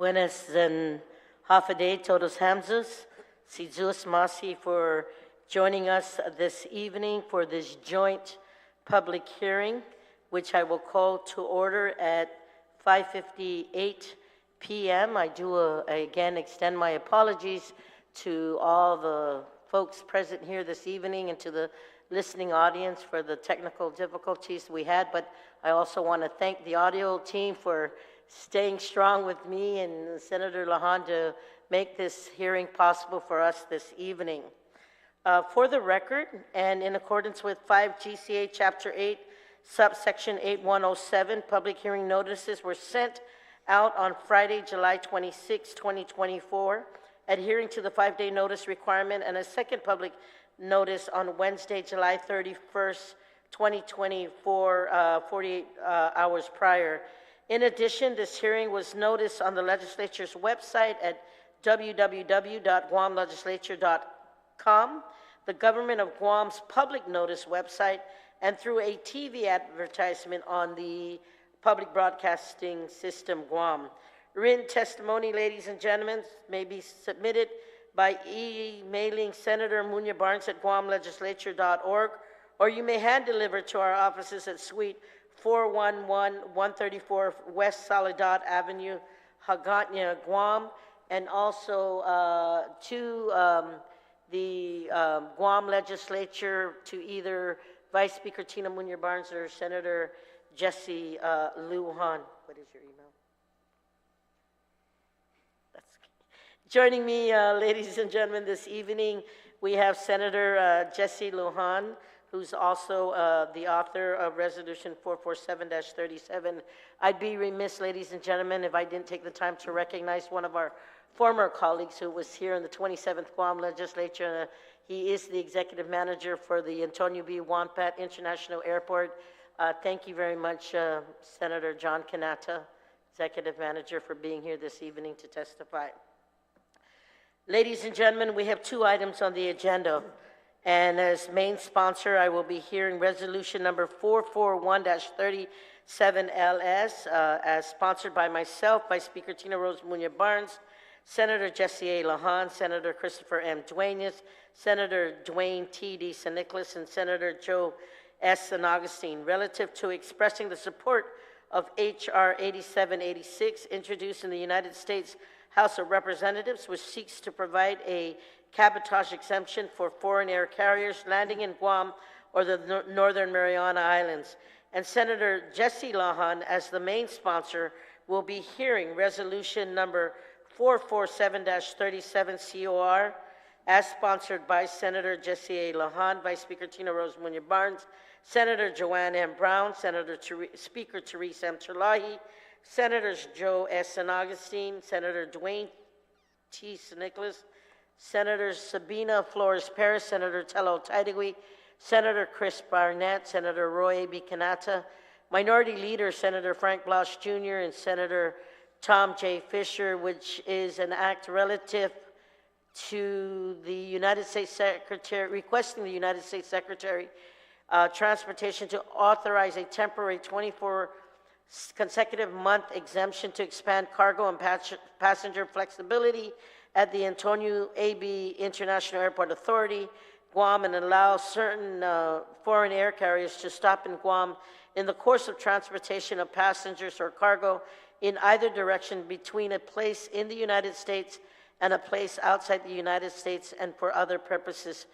Buenas and Hafaday, todos hamzus. Sizus Masi for joining us this evening for this joint public hearing, which I will call to order at 5:58 p.m. I do again extend my apologies to all the folks present here this evening and to the listening audience for the technical difficulties we had, but I also want to thank the audio team for staying strong with me and Senator Lahan to make this hearing possible for us this evening. For the record, and in accordance with 5 GCA Chapter 8, subsection 8107, public hearing notices were sent out on Friday, July 26, 2024, adhering to the 5-day notice requirement, and a second public notice on Wednesday, July 31st, 2024, 48 hours prior. In addition, this hearing was noticed on the legislature's website at www.guamlegislature.com, the government of Guam's public notice website, and through a TV advertisement on the public broadcasting system Guam. Written testimony, ladies and gentlemen, may be submitted by emailing Senator Muña Barnes at guamlegislature.org, or you may hand deliver to our offices at Suite 411-134 West Soledad Avenue, Hagatna, Guam, and also to the Guam legislature, to either Vice Speaker Tina Muña Barnes or Senator Jesse Lujan. What is your email? Joining me, ladies and gentlemen, this evening, we have Senator Jesse Lujan, who's also the author of Resolution 447-37. I'd be remiss, ladies and gentlemen, if I didn't take the time to recognize one of our former colleagues who was here in the 27th Guam Legislature. He is the executive manager for the Antonio B. Wampat International Airport. Thank you very much, Senator John Kanata, executive manager, for being here this evening to testify. Ladies and gentlemen, we have 2 items on the agenda. And as main sponsor, I will be hearing resolution number 441-37LS, as sponsored by myself, Vice Speaker Tina Rose Muña Barnes, Senator Jesse A. Lahan, Senator Christopher M. Duenas, Senator Dwayne T. D. San Nicolas, and Senator Joe S. San Augustine, relative to expressing the support of H.R. 8786, introduced in the United States House of Representatives, which seeks to provide a cabotage exemption for foreign air carriers landing in Guam or the Northern Mariana Islands. And Senator Jesse Lahan, as the main sponsor, will be hearing resolution number 447-37 COR, as sponsored by Senator Jesse A. Lahan, Vice Speaker Tina Rose Muña Barnes, Senator Joanne M. Brown, Speaker Therese M. Terlahi, Senators Joe S. San Augustine, Senator Dwayne T. San Nicolas, Senators Sabina Flores Perez, Senator Tello Taidagui, Senator Chris Barnett, Senator Roy B. Kanata, Minority Leader Senator Frank Blush Jr., and Senator Tom J. Fisher, which is an act relative to the United States Secretary, requesting the United States Secretary Transportation to authorize a temporary 24 consecutive month exemption to expand cargo and passenger flexibility at the Antonio A.B. International Airport Authority, Guam, and allow certain foreign air carriers to stop in Guam in the course of transportation of passengers or cargo in either direction between a place in the United States and a place outside the United States and for other purposes.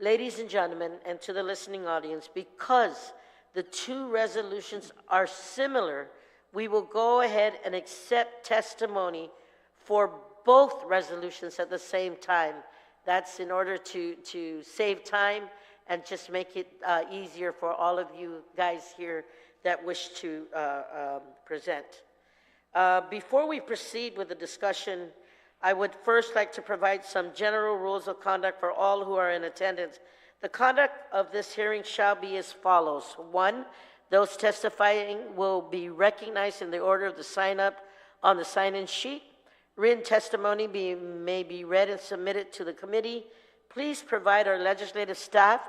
Ladies and gentlemen, and to the listening audience, because the 2 resolutions are similar, we will go ahead and accept testimony for both resolutions at the same time. That's in order to save time and just make it easier for all of you guys here that wish to present. Before we proceed with the discussion, I would first like to provide some general rules of conduct for all who are in attendance. The conduct of this hearing shall be as follows. 1, those testifying will be recognized in the order of the sign-up on the sign-in sheet. Written testimony may be read and submitted to the committee. Please provide our legislative staff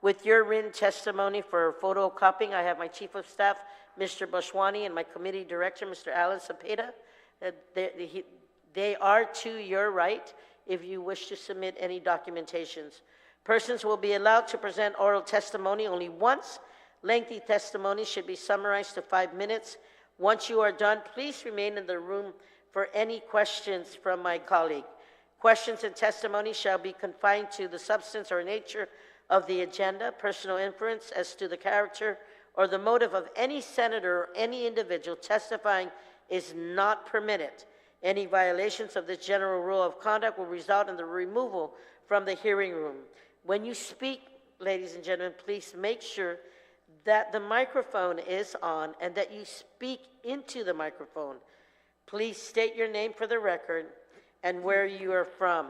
with your written testimony for photocopying. I have my Chief of Staff, Mr. Bashwani, and my committee director, Mr. Alan Cepeda, They are to your right if you wish to submit any documentations. Persons will be allowed to present oral testimony only once. Lengthy testimony should be summarized to 5 minutes. Once you are done, please remain in the room for any questions from my colleague. Questions and testimony shall be confined to the substance or nature of the agenda. Personal inference as to the character or the motive of any senator or any individual testifying is not permitted. Any violations of this general rule of conduct will result in the removal from the hearing room. When you speak, ladies and gentlemen, please make sure that the microphone is on and that you speak into the microphone. Please state your name for the record and where you are from.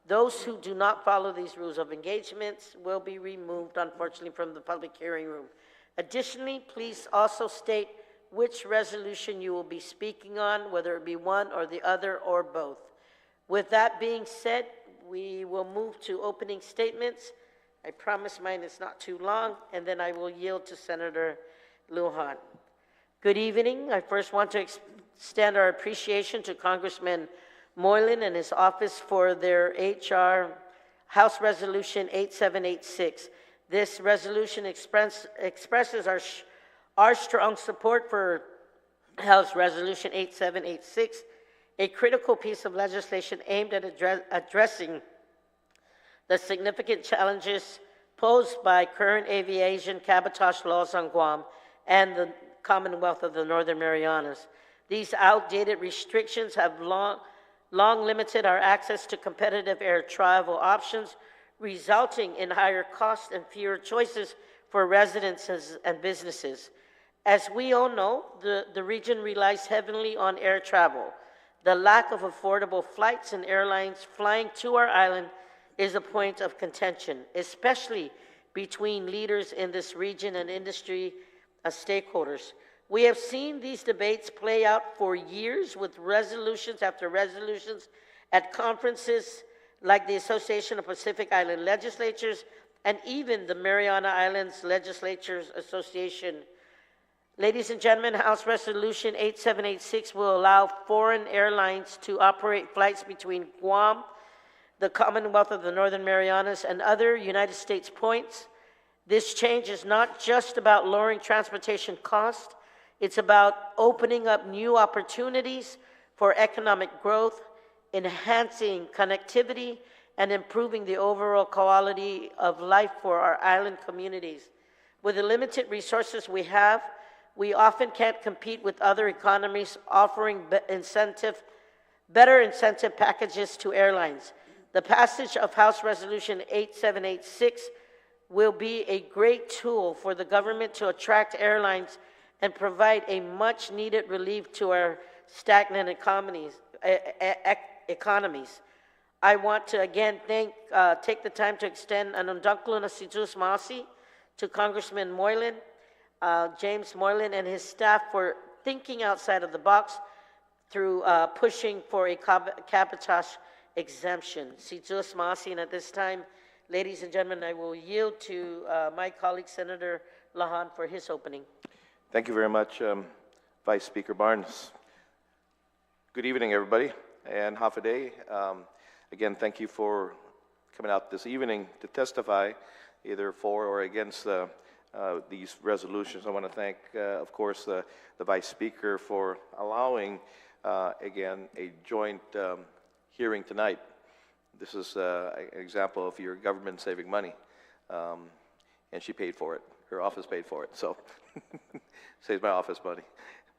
Those who do not follow these rules of engagement will be removed, unfortunately, from the public hearing room. Additionally, please also state which resolution you will be speaking on, whether it be one or the other or both. With that being said, we will move to opening statements. I promise mine is not too long, and then I will yield to Senator Lujan. Good evening. I first want to extend our appreciation to Congressman Moylan and his office for their HR House Resolution 8786. This resolution expresses our strong support for House Resolution 8786, a critical piece of legislation aimed at addressing the significant challenges posed by current aviation cabotage laws on Guam and the Commonwealth of the Northern Marianas. These outdated restrictions have long limited our access to competitive air travel options, resulting in higher costs and fewer choices for residents and businesses. As we all know, the region relies heavily on air travel. The lack of affordable flights and airlines flying to our island is a point of contention, especially between leaders in this region and industry stakeholders. We have seen these debates play out for years with resolutions after resolutions at conferences like the Association of Pacific Island Legislatures and even the Mariana Islands Legislatures Association. Ladies and gentlemen, House Resolution 8786 will allow foreign airlines to operate flights between Guam, the Commonwealth of the Northern Marianas, and other United States points. This change is not just about lowering transportation costs, it's about opening up new opportunities for economic growth, enhancing connectivity, and improving the overall quality of life for our island communities. With the limited resources we have, we often can't compete with other economies offering better incentive packages to airlines. The passage of House Resolution 8786 will be a great tool for the government to attract airlines and provide a much-needed relief to our stagnant economies. I want to again take the time to extend an undankula situs masi to Congressman Moylan, James Moylan, and his staff for thinking outside of the box through pushing for a cabotage exemption. Situs masi, and at this time, ladies and gentlemen, I will yield to my colleague, Senator Lujan, for his opening. Thank you very much, Vice Speaker Barnes. Good evening, everybody, and Hafaday. Again, thank you for coming out this evening to testify either for or against these resolutions. I want to thank, of course, the Vice Speaker for allowing, again, a joint hearing tonight. This is an example of your government saving money, and she paid for it. Her office paid for it, so saves my office money.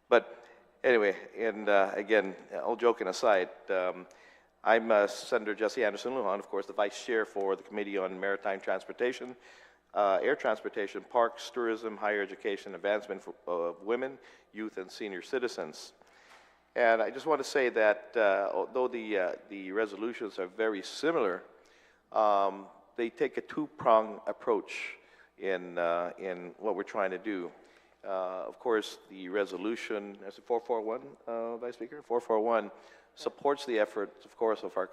But anyway, and again, all joking aside, I'm Senator Jesse Anderson Lujan, of course, the Vice Chair for the Committee on Maritime Transportation, Air Transportation, Parks, Tourism, Higher Education, Advancement of Women, Youth, and Senior Citizens. And I just want to say that although the resolutions are very similar, they take a two-pronged approach in what we're trying to do. Of course, the resolution, is it 441, Vice Speaker? 441 supports the efforts, of course, of our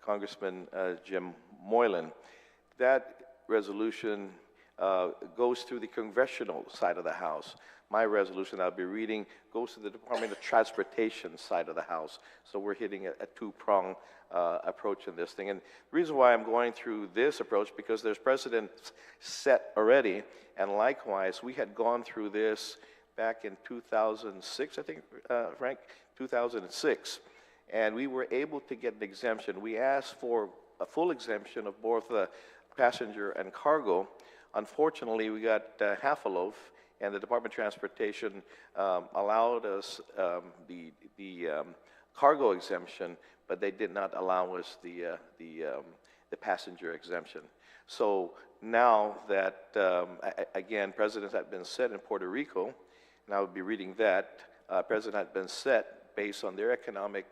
Congressman Jim Moylan. That resolution goes through the congressional side of the House. My resolution I'll be reading goes to the Department of Transportation side of the House. So we're hitting a two-prong approach in this thing. And the reason why I'm going through this approach, because there's precedents set already, and likewise, we had gone through this back in 2006, I think, Frank, 2006, and we were able to get an exemption. We asked for a full exemption of both passenger and cargo. Unfortunately, we got half a loaf, and the Department of Transportation allowed us the cargo exemption, but they did not allow us the passenger exemption. So now that, again, precedents have been set in Puerto Rico, and I will be reading that, precedent had been set based on their economic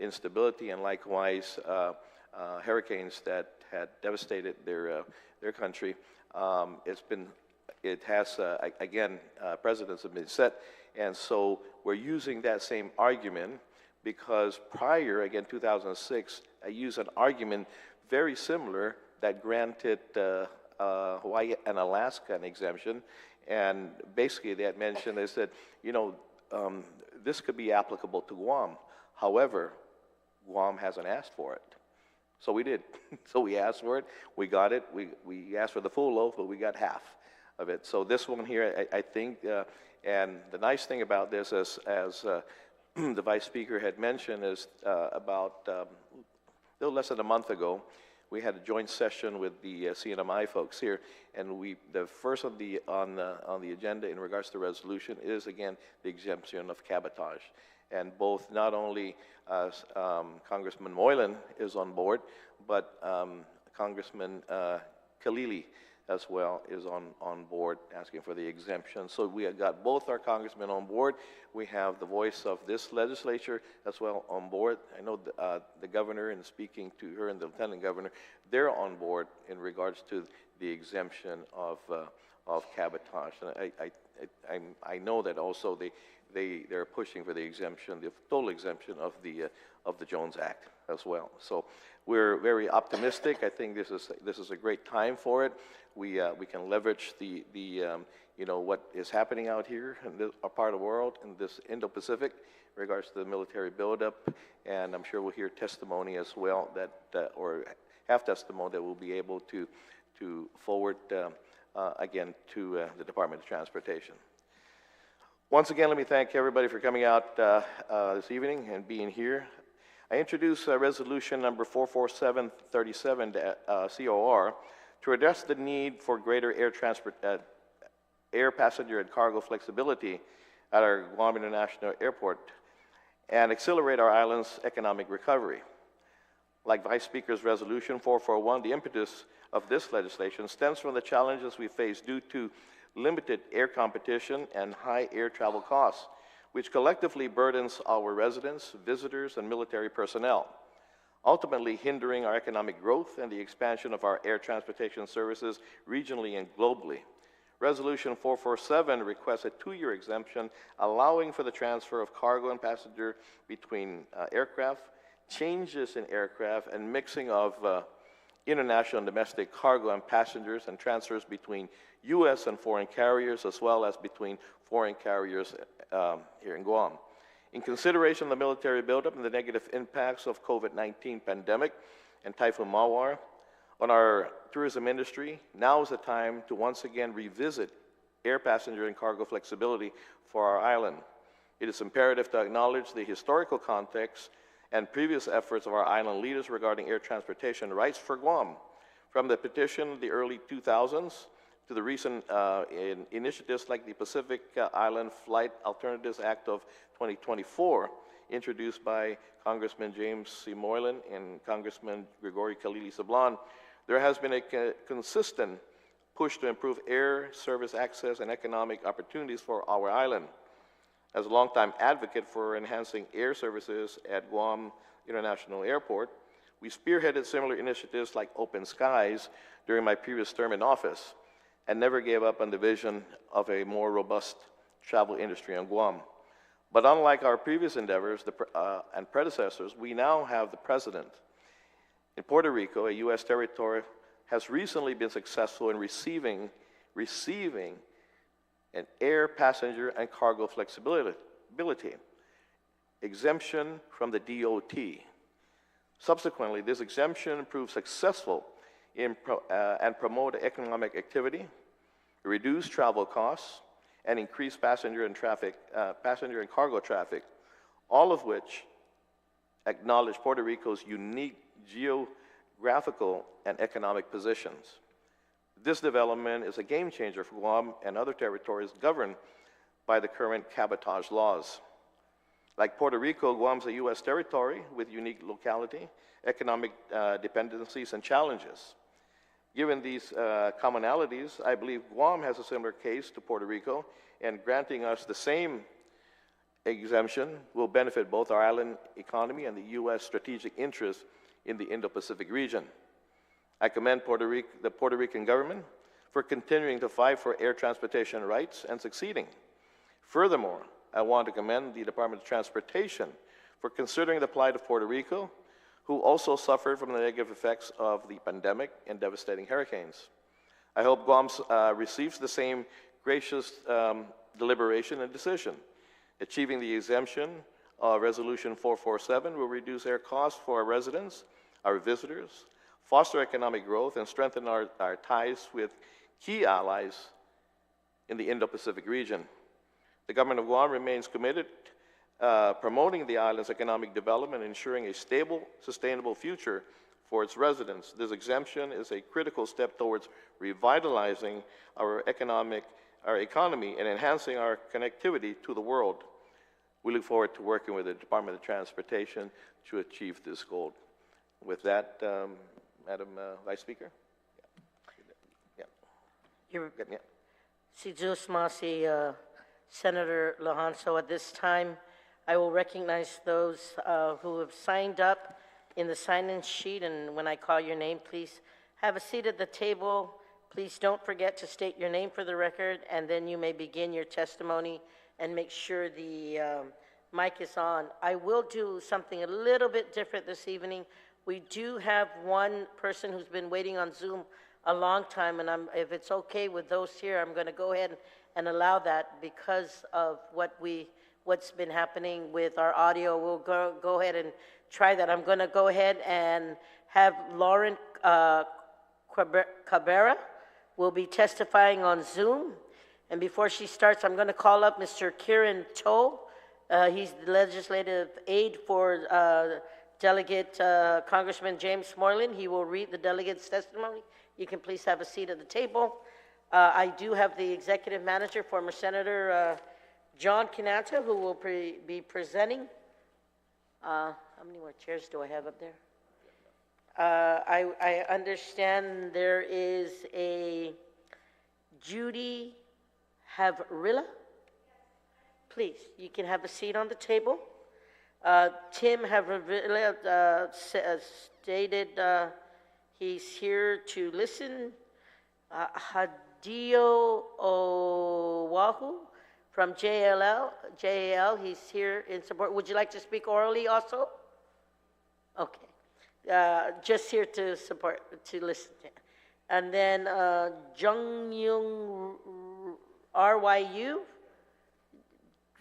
instability and likewise hurricanes that had devastated their country. It has, again, precedents have been set, and so we're using that same argument because prior, again, 2006, I used an argument very similar that granted Hawaii and Alaska an exemption, and basically they had mentioned, they said, you know, this could be applicable to Guam. However, Guam hasn't asked for it. So we did. So we asked for it, we got it, we asked for the full loaf, but we got half of it. So this one here, I think, and the nice thing about this, as the Vice Speaker had mentioned, is about a little less than a month ago, we had a joint session with the CNMI folks here, and the first on the agenda in regards to resolution is, again, the exemption of cabotage. And both, not only Congressman Moylan is on board, but Congressman Kalili as well is on board asking for the exemption. So we have got both our congressmen on board. We have the voice of this legislature as well on board. I know the governor, in speaking to her and the lieutenant governor, they're on board in regards to the exemption of cabotage. And I know that also they're pushing for the exemption, the total exemption of the Jones Act as well. So we're very optimistic. I think this is a great time for it. We can leverage the you know, what is happening out here in this part of the world, in this Indo-Pacific, in regards to the military buildup, and I'm sure we'll hear testimony as well that or have testimony that we'll be able to forward again to the Department of Transportation. Once again, let me thank everybody for coming out this evening and being here. I introduce resolution number 44737 COR to address the need for greater air passenger and cargo flexibility at our Guam International Airport and accelerate our island's economic recovery. Like Vice Speaker's resolution 441, the impetus of this legislation stems from the challenges we face due to limited air competition and high air travel costs, which collectively burdens our residents, visitors, and military personnel, ultimately hindering our economic growth and the expansion of our air transportation services regionally and globally. Resolution 447 requests a 2-year exemption allowing for the transfer of cargo and passenger between aircraft, changes in aircraft, and mixing of international and domestic cargo and passengers, and transfers between U.S. and foreign carriers, as well as between foreign carriers here in Guam. In consideration of the military buildup and the negative impacts of COVID-19 pandemic and Typhoon Mawar on our tourism industry, now is the time to once again revisit air passenger and cargo flexibility for our island. It is imperative to acknowledge the historical context and previous efforts of our island leaders regarding air transportation rights for Guam, from the petition of the early 2000s to the recent initiatives like the Pacific Island Flight Alternatives Act of 2024, introduced by Congressman James C. Moylan and Congressman Gregory Kalili Sablan. There has been a consistent push to improve air service access and economic opportunities for our island. As a longtime advocate for enhancing air services at Guam International Airport, we spearheaded similar initiatives like Open Skies during my previous term in office and never gave up on the vision of a more robust travel industry on Guam. But unlike our previous endeavors and predecessors, we now have the president. In Puerto Rico, a U.S. territory, has recently been successful in receiving receiving an air, passenger, and cargo flexibility, exemption from the DOT. Subsequently, this exemption proved successful in and promote economic activity, reduce travel costs, and increase passenger and cargo traffic, all of which acknowledge Puerto Rico's unique geographical and economic positions. This development is a game changer for Guam and other territories governed by the current cabotage laws. Like Puerto Rico, Guam is a U.S. territory with unique locality, economic dependencies, and challenges. Given these commonalities, I believe Guam has a similar case to Puerto Rico, and granting us the same exemption will benefit both our island economy and the U.S. strategic interests in the Indo-Pacific region. I commend the Puerto Rican government for continuing to fight for air transportation rights and succeeding. Furthermore, I want to commend the Department of Transportation for considering the plight of Puerto Rico, who also suffered from the negative effects of the pandemic and devastating hurricanes. I hope Guam receives the same gracious deliberation and decision. Achieving the exemption of Resolution 447 will reduce air costs for our residents, our visitors, foster economic growth, and strengthen our ties with key allies in the Indo-Pacific region. The government of Guam remains committed promoting the island's economic development and ensuring a stable, sustainable future for its residents. This exemption is a critical step towards revitalizing our economy and enhancing our connectivity to the world. We look forward to working with the Department of Transportation to achieve this goal. With that, Madam Vice Speaker. Si Jus Masi, Senator Lahan. So at this time, I will recognize those who have signed up in the sign-in sheet, and when I call your name, please have a seat at the table. Please don't forget to state your name for the record, and then you may begin your testimony and make sure the mic is on. I will do something a little bit different this evening. We do have one person who's been waiting on Zoom a long time, and if it's okay with those here, I'm going to go ahead and allow that because of what's been happening with our audio. We'll go ahead and try that. I'm going to go ahead and have Lauren Cabrera will be testifying on Zoom. And before she starts, I'm going to call up Mr. Kieran Toe. He's the legislative aide for Delegate Congressman James Moreland. He will read the delegate's testimony. You can please have a seat at the table. I do have the executive manager, former Senator John Cananta, who will be presenting. How many more chairs do I have up there? I understand there is a Judy Havrilla. Please, you can have a seat on the table. Tim Havrilla stated he's here to listen. Hadio Oahu from JAL, he's here in support. Would you like to speak orally also? Okay. Just here to support, to listen. And then Jung Yung RYU,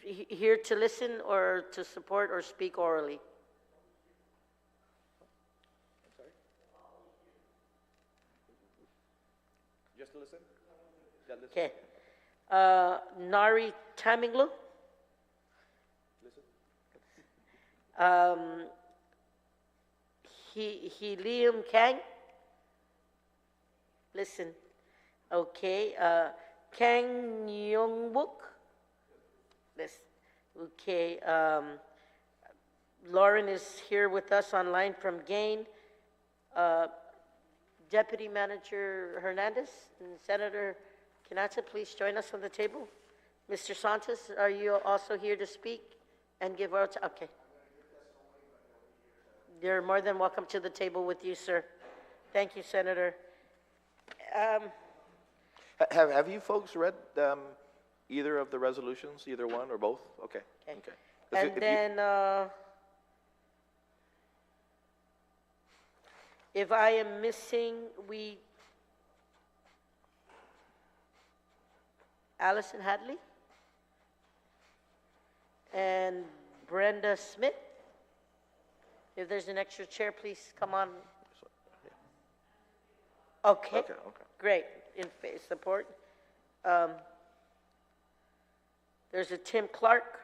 here to listen or to support or speak orally? I'm sorry? Just to listen? Yeah, listen. Okay. Nari Taminglu? Listen. Liam Kang? Listen. Okay. Kang Yongbuk? Listen. Okay. Lauren is here with us online from Gain. Deputy Manager Hernandez and Senator Canata, please join us on the table. Mr. Santos, are you also here to speak and give our... Okay. You're more than welcome to the table with you, sir. Thank you, Senator. Have you folks read either of the resolutions, either one or both? Okay. Okay. And then, if I am missing, Allison Hadley, and Brenda Smith. If there's an extra chair, please come on. Okay, Okay. great, in support. There's a Tim Clark.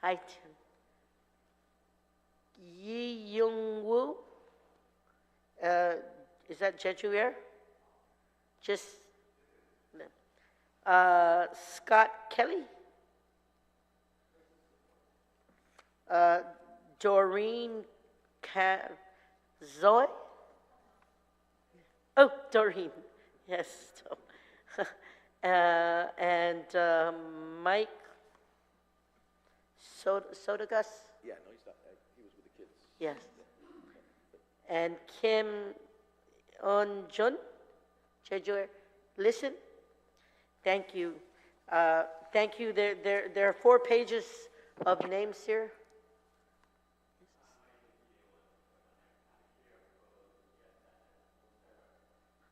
Hi, Tim. Yi Young Woo. Is that Jeju Air? Just, no. Scott Kelly. Doreen Zoe. Oh, Doreen. Yes. And Mike Sodagus. Yeah, no, he's not. He was with the kids. Yes. And Kim On-jun, Jeju, listen. Thank you. Thank you. There are 4 pages of names here.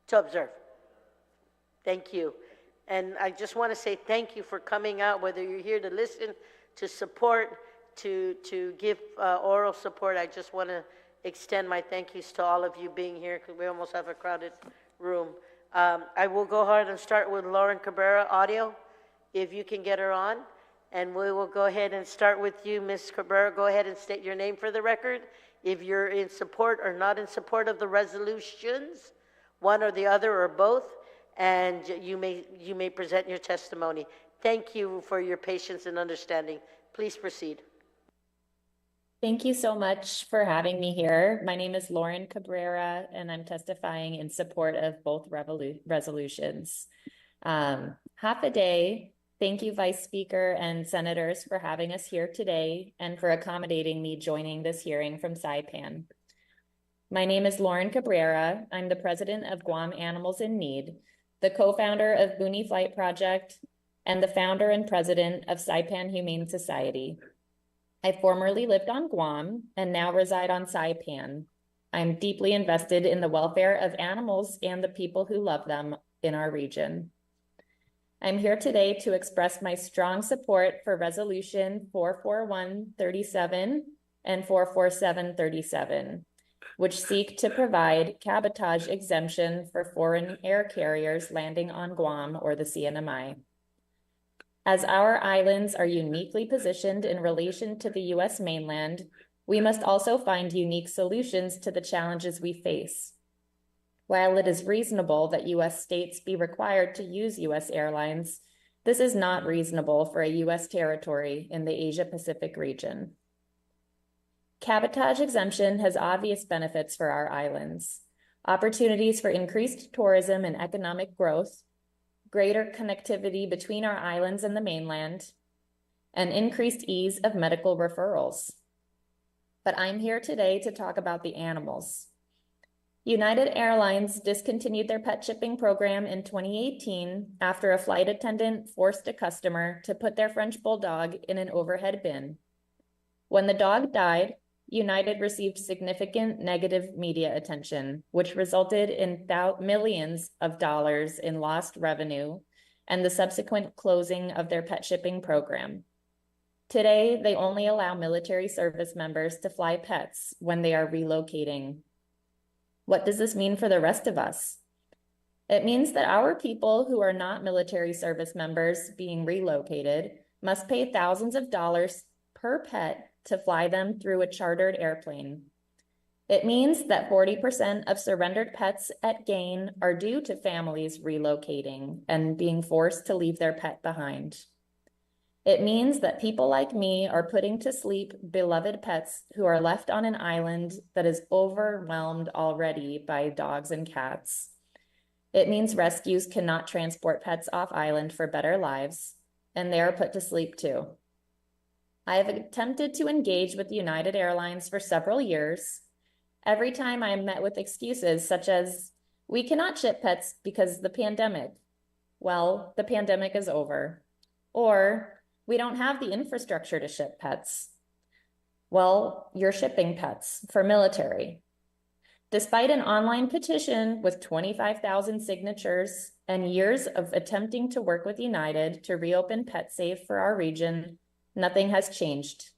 To observe. Thank you. And I just want to say thank you for coming out, whether you're here to listen, to support, to give oral support. I just want to extend my thank yous to all of you being here, because we almost have a crowded room. I will go ahead and start with Lauren Cabrera, audio, if you can get her on. And we will go ahead and start with you, Ms. Cabrera. Go ahead and state your name for the record. If you're in support or not in support of the resolutions, one or the other or both, and you may present your testimony. Thank you for your patience and understanding. Please proceed. Thank you so much for having me here. My name is Lauren Cabrera, and I'm testifying in support of both resolutions. Half a day. Thank you, Vice Speaker and Senators, for having us here today and for accommodating me joining this hearing from Saipan. My name is Lauren Cabrera. I'm the president of Guam Animals in Need, the co-founder of Boonie Flight Project, and the founder and president of Saipan Humane Society. I formerly lived on Guam and now reside on Saipan. I'm deeply invested in the welfare of animals and the people who love them in our region. I'm here today to express my strong support for Resolution 44137 and 44737, which seek to provide cabotage exemption for foreign air carriers landing on Guam or the CNMI. As our islands are uniquely positioned in relation to the U.S. mainland, we must also find unique solutions to the challenges we face. While it is reasonable that U.S. states be required to use U.S. airlines, this is not reasonable for a U.S. territory in the Asia-Pacific region. Cabotage exemption has obvious benefits for our islands: opportunities for increased tourism and economic growth, greater connectivity between our islands and the mainland, and increased ease of medical referrals. But I'm here today to talk about the animals. United Airlines discontinued their pet shipping program in 2018 after a flight attendant forced a customer to put their French bulldog in an overhead bin. When the dog died, United received significant negative media attention, which resulted in millions of dollars in lost revenue and the subsequent closing of their pet shipping program. Today, they only allow military service members to fly pets when they are relocating. What does this mean for the rest of us? It means that our people who are not military service members being relocated must pay thousands of dollars per pet to fly them through a chartered airplane. It means that 40% of surrendered pets at gain are due to families relocating and being forced to leave their pet behind. It means that people like me are putting to sleep beloved pets who are left on an island that is overwhelmed already by dogs and cats. It means rescues cannot transport pets off island for better lives, and they are put to sleep too. I have attempted to engage with United Airlines for several years. Every time I am met with excuses such as, "We cannot ship pets because of the pandemic." Well, the pandemic is over. Or, "We don't have the infrastructure to ship pets." Well, you're shipping pets for military. Despite an online petition with 25,000 signatures and years of attempting to work with United to reopen PetSafe for our region, nothing has changed.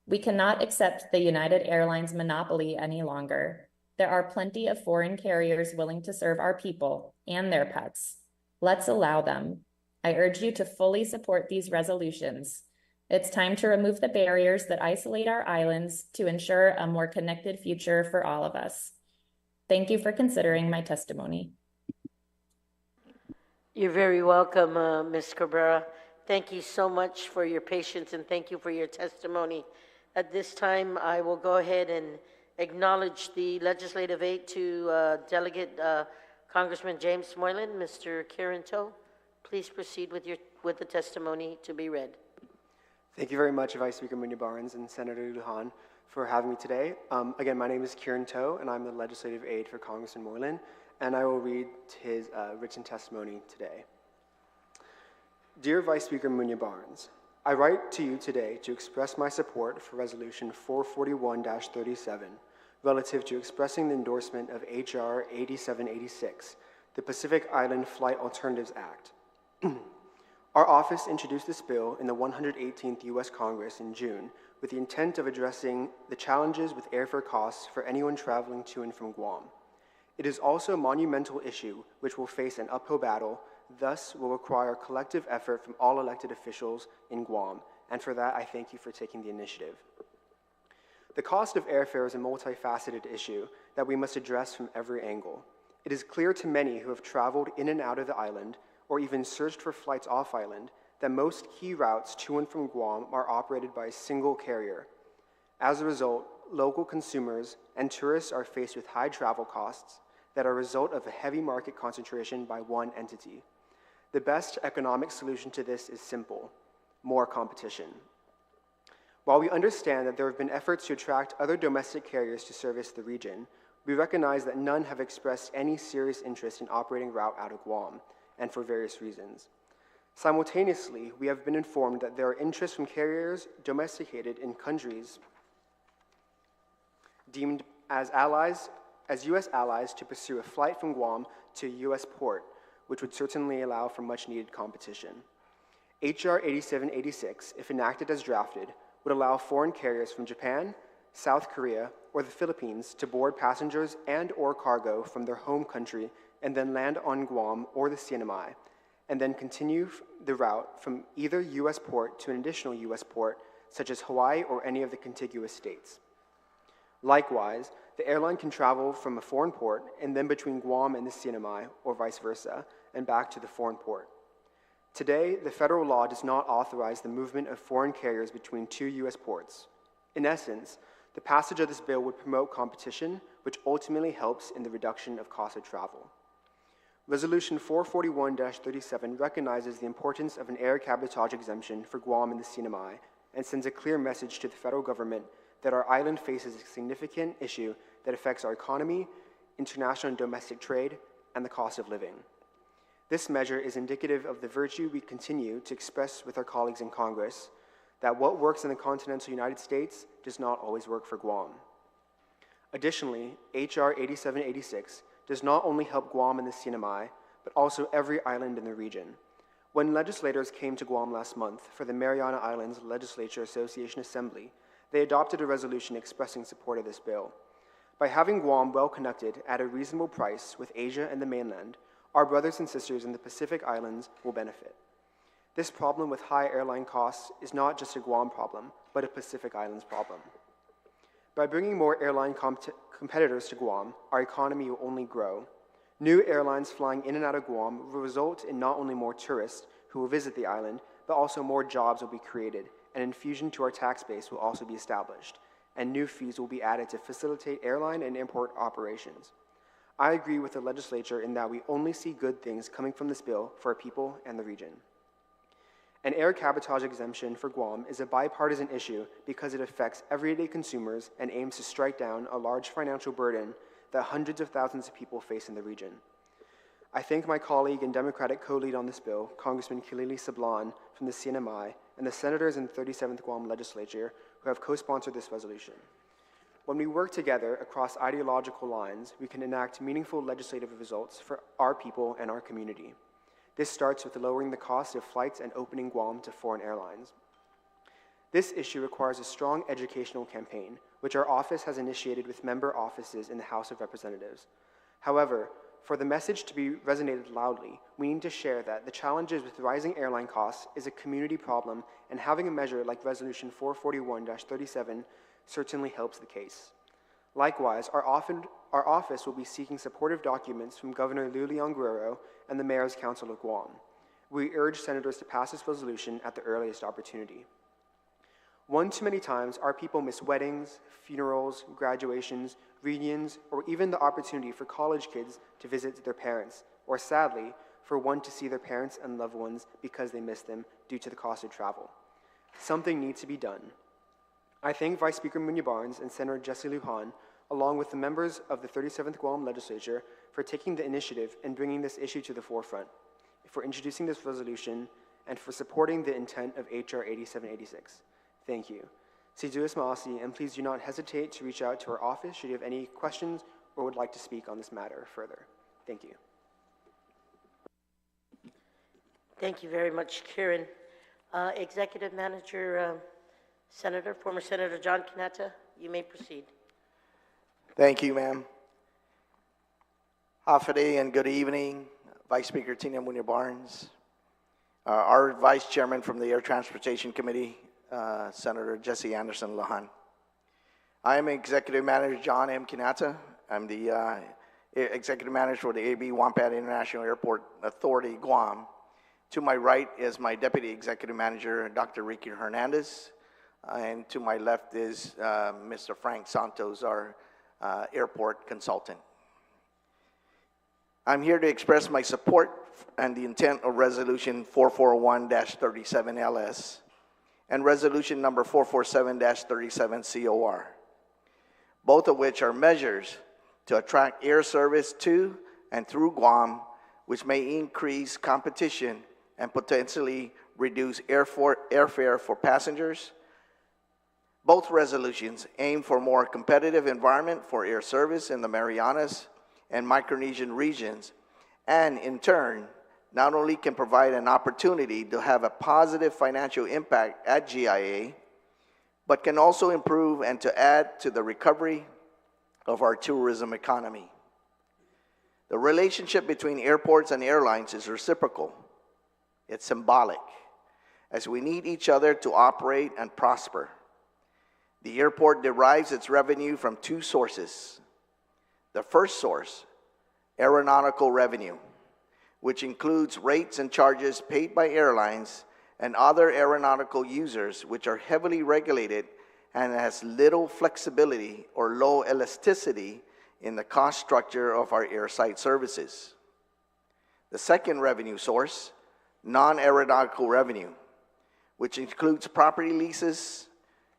We cannot accept the United Airlines monopoly any longer. There are plenty of foreign carriers willing to serve our people and their pets. Let's allow them. I urge you to fully support these resolutions. It's time to remove the barriers that isolate our islands to ensure a more connected future for all of us. Thank you for considering my testimony. You're very welcome, Ms. Cabrera. Thank you so much for your patience and thank you for your testimony. At this time, I will go ahead and acknowledge the legislative aid to Delegate Congressman James Moylan. Mr. Kirinto, please proceed with the testimony to be read. Thank you very much, Vice Speaker Muña Barnes and Senator Lujan, for having me today. Again, my name is Kieran Toe, and I'm the legislative aide for Congressman Moylan, and I will read his written testimony today. Dear Vice Speaker Muña Barnes, I write to you today to express my support for Resolution 441-37 relative to expressing the endorsement of H.R. 8786, the Pacific Island Flight Alternatives Act. Our office introduced this bill in the 118th U.S. Congress in June with the intent of addressing the challenges with airfare costs for anyone traveling to and from Guam. It is also a monumental issue which will face an uphill battle, thus will require collective effort from all elected officials in Guam, and for that I thank you for taking the initiative. The cost of airfare is a multifaceted issue that we must address from every angle. It is clear to many who have traveled in and out of the island or even searched for flights off island, that most key routes to and from Guam are operated by a single carrier. As a result, local consumers and tourists are faced with high travel costs that are a result of a heavy market concentration by one entity. The best economic solution to this is simple: more competition. While we understand that there have been efforts to attract other domestic carriers to service the region, we recognize that none have expressed any serious interest in operating route out of Guam, and for various reasons. Simultaneously, we have been informed that there are interests from carriers domesticated in countries deemed as U.S. allies to pursue a flight from Guam to a U.S. port, which would certainly allow for much-needed competition. H.R. 8786, if enacted as drafted, would allow foreign carriers from Japan, South Korea, or the Philippines to board passengers and/or cargo from their home country and then land on Guam or the CNMI, and then continue the route from either U.S. port to an additional U.S. port, such as Hawaii or any of the contiguous states. Likewise, the airline can travel from a foreign port and then between Guam and the CNMI, or vice versa, and back to the foreign port. Today, the federal law does not authorize the movement of foreign carriers between two U.S. ports. In essence, the passage of this bill would promote competition, which ultimately helps in the reduction of cost of travel. Resolution 441-37 recognizes the importance of an air cabotage exemption for Guam and the CNMI and sends a clear message to the federal government that our island faces a significant issue that affects our economy, international and domestic trade, and the cost of living. This measure is indicative of the virtue we continue to express with our colleagues in Congress, that what works in the continental United States does not always work for Guam. Additionally, H.R. 8786 does not only help Guam and the CNMI, but also every island in the region. When legislators came to Guam last month for the Mariana Islands Legislature Association Assembly, they adopted a resolution expressing support of this bill. By having Guam well connected at a reasonable price with Asia and the mainland, our brothers and sisters in the Pacific Islands will benefit. This problem with high airline costs is not just a Guam problem, but a Pacific Islands problem. By bringing more airline competitors to Guam, our economy will only grow. New airlines flying in and out of Guam will result in not only more tourists who will visit the island, but also more jobs will be created, and infusion to our tax base will also be established, and new fees will be added to facilitate airline and import operations. I agree with the legislature in that we only see good things coming from this bill for our people and the region. An air cabotage exemption for Guam is a bipartisan issue because it affects everyday consumers and aims to strike down a large financial burden that hundreds of thousands of people face in the region. I thank my colleague and Democratic co-lead on this bill, Congressman Kilili Sablan from the CNMI, and the senators in the 37th Guam Legislature who have co-sponsored this resolution. When we work together across ideological lines, we can enact meaningful legislative results for our people and our community. This starts with lowering the cost of flights and opening Guam to foreign airlines. This issue requires a strong educational campaign, which our office has initiated with member offices in the House of Representatives. However, for the message to be resonated loudly, we need to share that the challenges with rising airline costs is a community problem, and having a measure like Resolution 441-37 certainly helps the case. Likewise, our office will be seeking supportive documents from Governor Lulian Guerrero and the Mayor's Council of Guam. We urge senators to pass this resolution at the earliest opportunity. One too many times, our people miss weddings, funerals, graduations, reunions, or even the opportunity for college kids to visit their parents, or sadly, for one to see their parents and loved ones because they miss them due to the cost of travel. Something needs to be done. I thank Vice Speaker Muña Barnes and Senator Jesse Lujan, along with the members of the 37th Guam Legislature, for taking the initiative and bringing this issue to the forefront, for introducing this resolution, and for supporting the intent of H.R. 8786. Thank you. Siduas Maasi, and please do not hesitate to reach out to our office should you have any questions or would like to speak on this matter further. Thank you. Thank you very much, Kieran. Executive Manager, former Senator John Kanata, you may proceed. Thank you, ma'am. Hafide and good evening, Vice Speaker Tina Muña Barnes, our Vice Chairman from the Air Transportation Committee, Senator Jesse Anderson Lahan. I am Executive Manager John M. Kanata. I'm the Executive Manager for the AB Wampat International Airport Authority, Guam. To my right is my Deputy Executive Manager, Dr. Ricky Hernandez, and to my left is Mr. Frank Santos, our airport consultant. I'm here to express my support and the intent of Resolution 441-37LS and Resolution number 447-37COR, both of which are measures to attract air service to and through Guam, which may increase competition and potentially reduce airfare for passengers. Both resolutions aim for a more competitive environment for air service in the Marianas and Micronesian regions, and in turn, not only can provide an opportunity to have a positive financial impact at GIA, but can also improve and to add to the recovery of our tourism economy. The relationship between airports and airlines is reciprocal. It's symbolic, as we need each other to operate and prosper. The airport derives its revenue from two sources. The first source, aeronautical revenue, which includes rates and charges paid by airlines and other aeronautical users, which are heavily regulated and has little flexibility or low elasticity in the cost structure of our airside services. The second revenue source, non-aeronautical revenue, which includes property leases,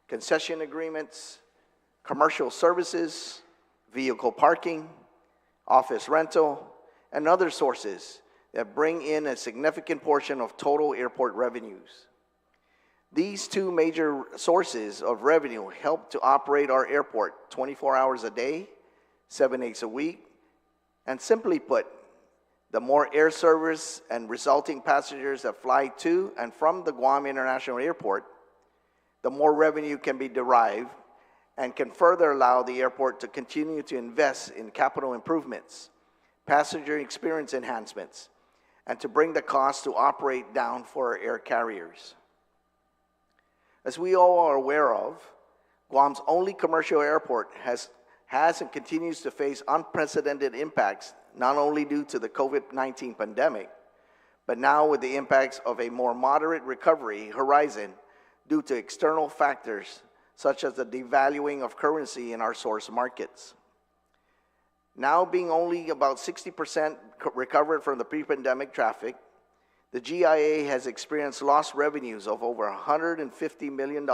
concession agreements, commercial services, vehicle parking, office rental, and other sources that bring in a significant portion of total airport revenues. These two major sources of revenue help to operate our airport 24 hours a day, 7 days a week, and simply put, the more air service and resulting passengers that fly to and from the Guam International Airport, the more revenue can be derived and can further allow the airport to continue to invest in capital improvements, passenger experience enhancements, and to bring the cost to operate down for our air carriers. As we all are aware of, Guam's only commercial airport has and continues to face unprecedented impacts, not only due to the COVID-19 pandemic, but now with the impacts of a more moderate recovery horizon due to external factors such as the devaluing of currency in our source markets. Now being only about 60% recovered from the pre-pandemic traffic, the GIA has experienced lost revenues of over $150 million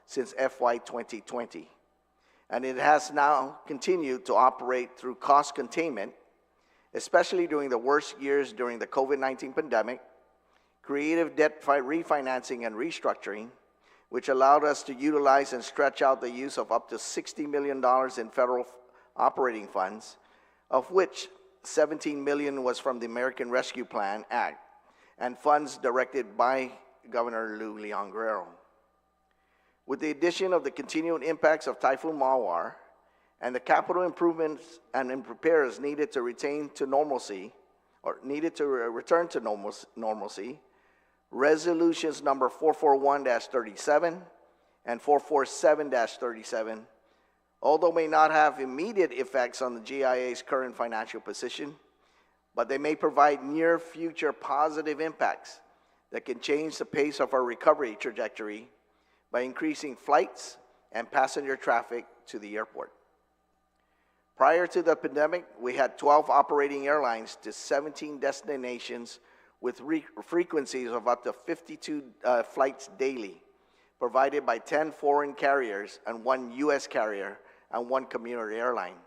since FY 2020. And it has now continued to operate through cost containment, especially during the worst years during the COVID-19 pandemic, creative debt refinancing and restructuring, which allowed us to utilize and stretch out the use of up to $60 million in federal operating funds, of which $17 million was from the American Rescue Plan Act and funds directed by Governor Lou Leon Guerrero. With the addition of the continued impacts of Typhoon Mawar and the capital improvements and repairs needed to return to normalcy, resolutions number 441-37 and 447-37, although may not have immediate effects on the GIA's current financial position, but they may provide near future positive impacts that can change the pace of our recovery trajectory by increasing flights and passenger traffic to the airport. Prior to the pandemic, we had 12 operating airlines to 17 destinations with frequencies of up to 52 flights daily, provided by 10 foreign carriers and 1 U.S. carrier and 1 community airline.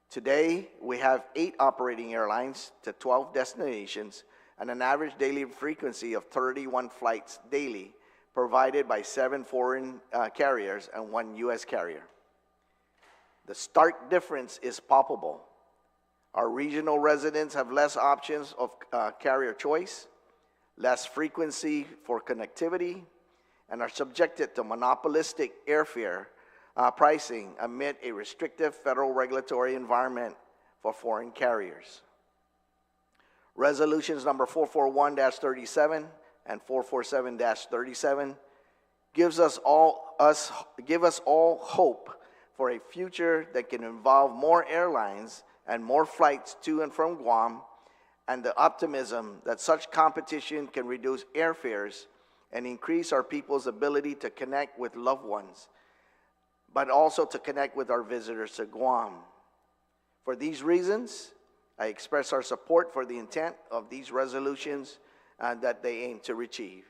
Today, we have 8 operating airlines to 12 destinations and an average daily frequency of 31 flights daily, provided by 7 foreign carriers and 1 U.S. carrier. The stark difference is palpable. Our regional residents have less options of carrier choice, less frequency for connectivity, and are subjected to monopolistic airfare pricing amid a restrictive federal regulatory environment for foreign carriers. Resolutions number 441-37 and 447-37 give us all hope for a future that can involve more airlines and more flights to and from Guam, and the optimism that such competition can reduce airfares and increase our people's ability to connect with loved ones, but also to connect with our visitors to Guam. For these reasons, I express our support for the intent of these resolutions that they aim to achieve.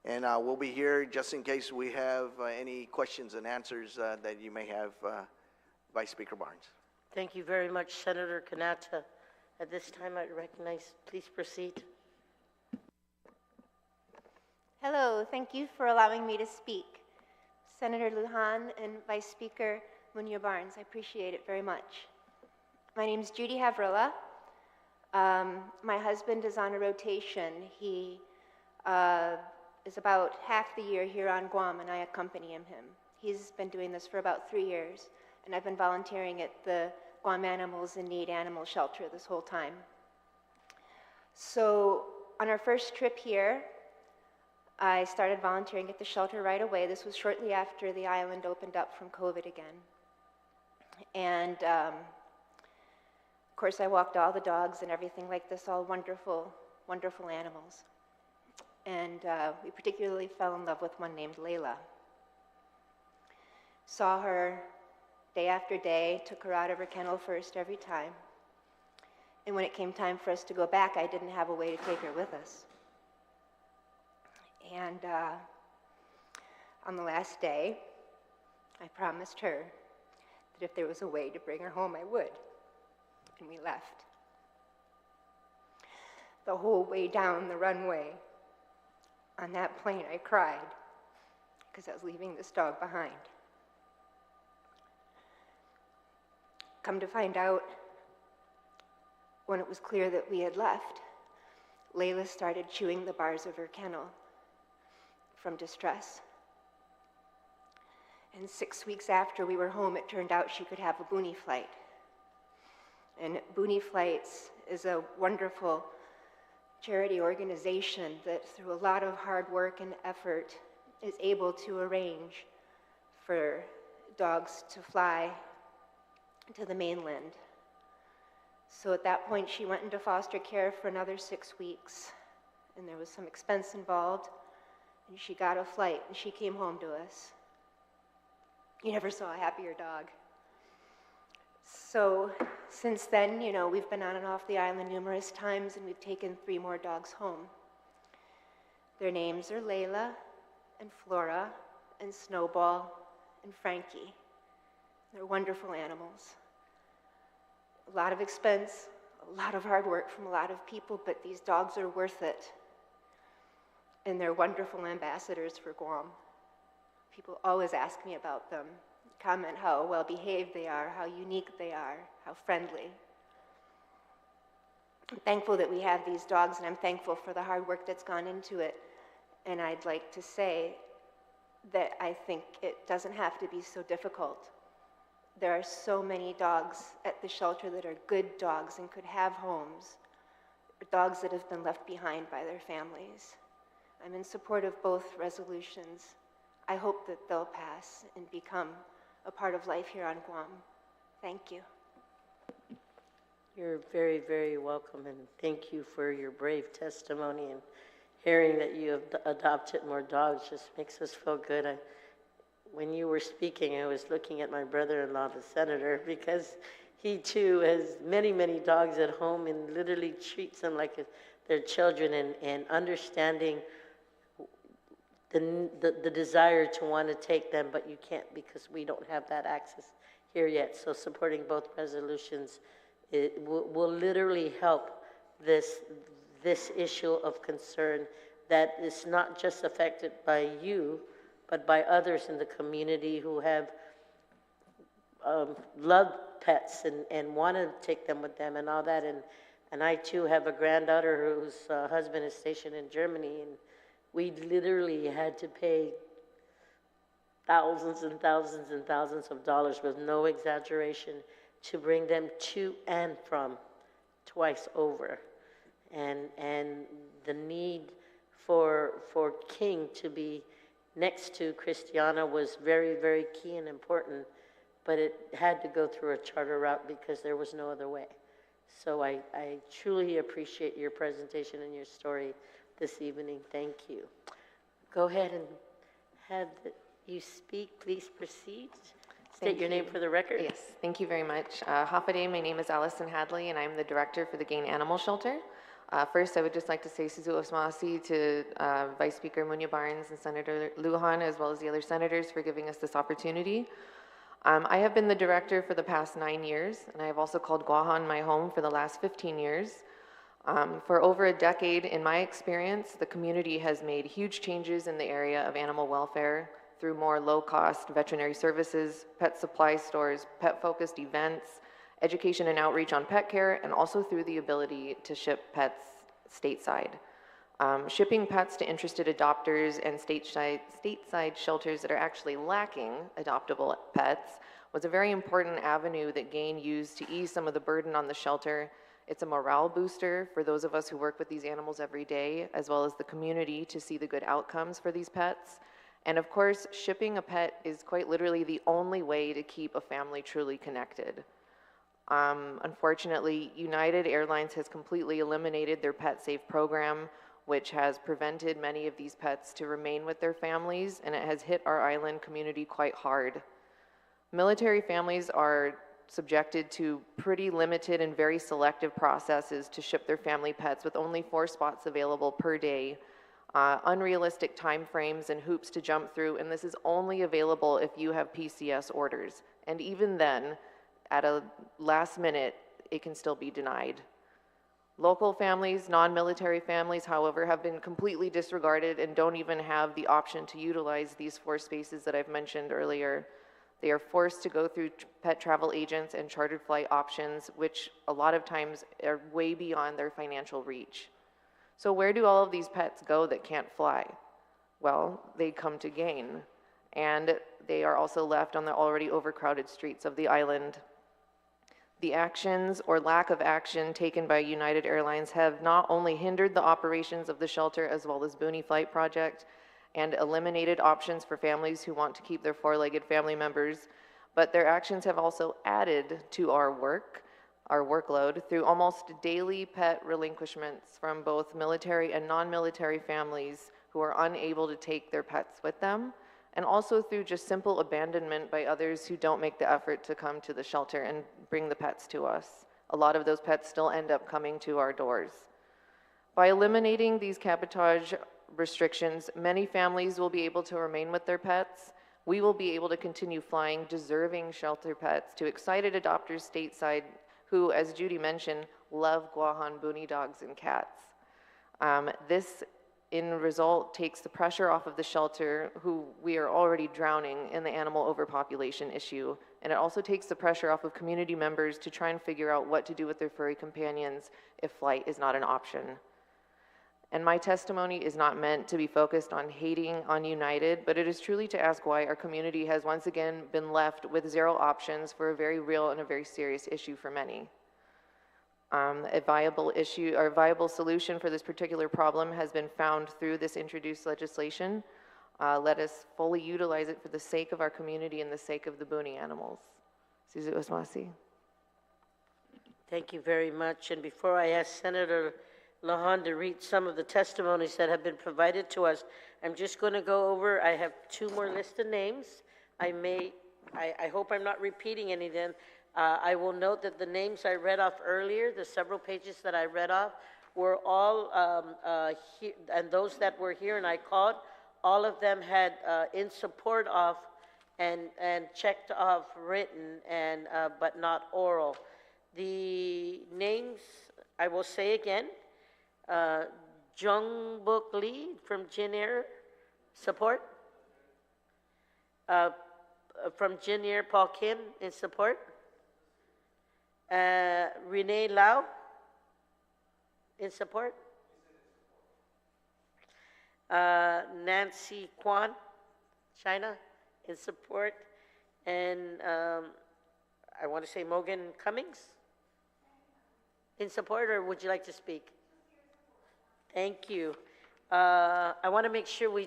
And we'll be here just in case we have any questions and answers that you may have, Vice Speaker Barnes. Thank you very much, Senator Kanata. At this time, I recognize, please proceed. Hello, thank you for allowing me to speak. Senator Lujan and Vice Speaker Muña Barnes, I appreciate it very much. My name is Judy Havrilla. My husband is on a rotation. He is about half the year here on Guam, and I accompany him. He's been doing this for about 3 years, and I've been volunteering at the Guam Animals in Need Animal Shelter this whole time. So on our first trip here, I started volunteering at the shelter right away. This was shortly after the island opened up from COVID again. And of course, I walked all the dogs and everything like this, all wonderful, wonderful animals. And we particularly fell in love with one named Layla. Saw her day after day, took her out of her kennel first every time. And when it came time for us to go back, I didn't have a way to take her with us. And on the last day, I promised her that if there was a way to bring her home, I would. And we left. The whole way down the runway, on that plane, I cried because I was leaving this dog behind. Come to find out, when it was clear that we had left, Layla started chewing the bars of her kennel from distress. And 6 weeks after we were home, it turned out she could have a boonie flight. And Boonie Flights is a wonderful charity organization that, through a lot of hard work and effort, is able to arrange for dogs to fly to the mainland. So at that point, she went into foster care for another 6 weeks, and there was some expense involved, and she got a flight, and she came home to us. You never saw a happier dog. So since then, you know, we've been on and off the island numerous times, and we've taken 3 more dogs home. Their names are Layla and Flora and Snowball and Frankie. They're wonderful animals. A lot of expense, a lot of hard work from a lot of people, but these dogs are worth it. and they're wonderful ambassadors for Guam. People always ask me about them, comment how well behaved they are, how unique they are, how friendly. I'm thankful that we have these dogs, and I'm thankful for the hard work that's gone into it. And I'd like to say that I think it doesn't have to be so difficult. There are so many dogs at the shelter that are good dogs and could have homes, dogs that have been left behind by their families. I'm in support of both resolutions. I hope that they'll pass and become a part of life here on Guam. Thank you. You're very, very welcome, and thank you for your brave testimony, and hearing that you have adopted more dogs just makes us feel good. When you were speaking, I was looking at my brother-in-law, the senator, because he too has many, many dogs at home and literally treats them like their children, and understanding the desire to want to take them, but you can't because we don't have that access here yet. So supporting both resolutions, it will literally help this issue of concern that is not just affected by you, but by others in the community who have loved pets and want to take them with them and all that. And I too have a granddaughter whose husband is stationed in Germany, and we literally had to pay thousands and thousands and thousands of dollars, with no exaggeration, to bring them to and from twice over. And the need for King to be next to Christiana was very, very key and important, but it had to go through a charter route because there was no other way. So I truly appreciate your presentation and your story this evening. Thank you. Go ahead and have you speak. Please proceed. State your name for the record. Yes, thank you very much. Hafade, my name is Allison Hadley, and I'm the director for the Gain Animal Shelter. First, I would just like to say Sizu Osmasi to Vice Speaker Muña Barnes and Senator Lujan, as well as the other senators, for giving us this opportunity. I have been the director for the past 9 years, and I have also called Guahan my home for the last 15 years. For over a decade, in my experience, the community has made huge changes in the area of animal welfare through more low-cost veterinary services, pet supply stores, pet-focused events, education and outreach on pet care, and also through the ability to ship pets stateside. Shipping pets to interested adopters and stateside shelters that are actually lacking adoptable pets was a very important avenue that GAIN used to ease some of the burden on the shelter. It's a morale booster for those of us who work with these animals every day, as well as the community, to see the good outcomes for these pets. And of course, shipping a pet is quite literally the only way to keep a family truly connected. Unfortunately, United Airlines has completely eliminated their Pet Safe program, which has prevented many of these pets to remain with their families, and it has hit our island community quite hard. Military families are subjected to pretty limited and very selective processes to ship their family pets, with only 4 spots available per day, unrealistic timeframes and hoops to jump through, and this is only available if you have PCS orders. And even then, at a last minute, it can still be denied. Local families, non-military families, however, have been completely disregarded and don't even have the option to utilize these 4 spaces that I've mentioned earlier. They are forced to go through pet travel agents and chartered flight options, which a lot of times are way beyond their financial reach. So where do all of these pets go that can't fly? Well, they come to GAIN, and they are also left on the already overcrowded streets of the island. The actions or lack of action taken by United Airlines have not only hindered the operations of the shelter as well as Booney Flight Project and eliminated options for families who want to keep their 4-legged family members, but their actions have also added to our workload through almost daily pet relinquishments from both military and non-military families who are unable to take their pets with them, and also through just simple abandonment by others who don't make the effort to come to the shelter and bring the pets to us. A lot of those pets still end up coming to our doors. By eliminating these cabotage restrictions, many families will be able to remain with their pets. We will be able to continue flying deserving shelter pets to excited adopters stateside who, as Judy mentioned, love Guahan Booney dogs and cats. This in result takes the pressure off of the shelter, who we are already drowning in the animal overpopulation issue, and it also takes the pressure off of community members to try and figure out what to do with their furry companions if flight is not an option. And my testimony is not meant to be focused on hating on United, but it is truly to ask why our community has once again been left with zero options for a very real and a very serious issue for many. A viable solution for this particular problem has been found through this introduced legislation. Let us fully utilize it for the sake of our community and the sake of the boonie animals. Suzu Osmasi. Thank you very much. And before I ask Senator Lahan to read some of the testimonies that have been provided to us, I'm just going to go over, I have two more listed names. I hope I'm not repeating any of them. I will note that the names I read off earlier, the several pages that I read off, were all, and those that were here and I called, all of them had in support of and checked off written and but not oral. The names I will say again: Jung Book Lee from Jin Air, support. From Jin Air, Paul Kim in support. Renee Lau in support. Nancy Kwan, China, in support. And I want to say Morgan Cummings in support, or would you like to speak? Thank you. I want to make sure we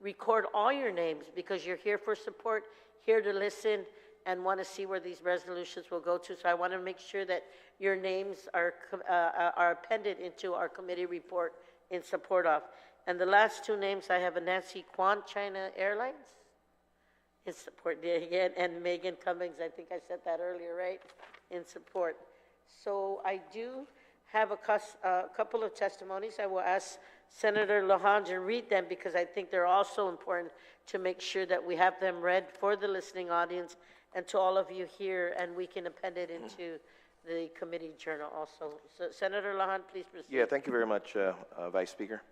record all your names, because you're here for support, here to listen, and want to see where these resolutions will go to. So I want to make sure that your names are appended into our committee report in support of. And the last two names, I have a Nancy Kwan, China Airlines, in support there again, and Megan Cummings, I think I said that earlier, right, in support. So I do have a couple of testimonies. I will ask Senator Lahan to read them, because I think they're also important to make sure that we have them read for the listening audience and to all of you here, and we can append it into the committee journal also. So Senator Lahan, please proceed. Yeah, thank you very much, Vice Speaker.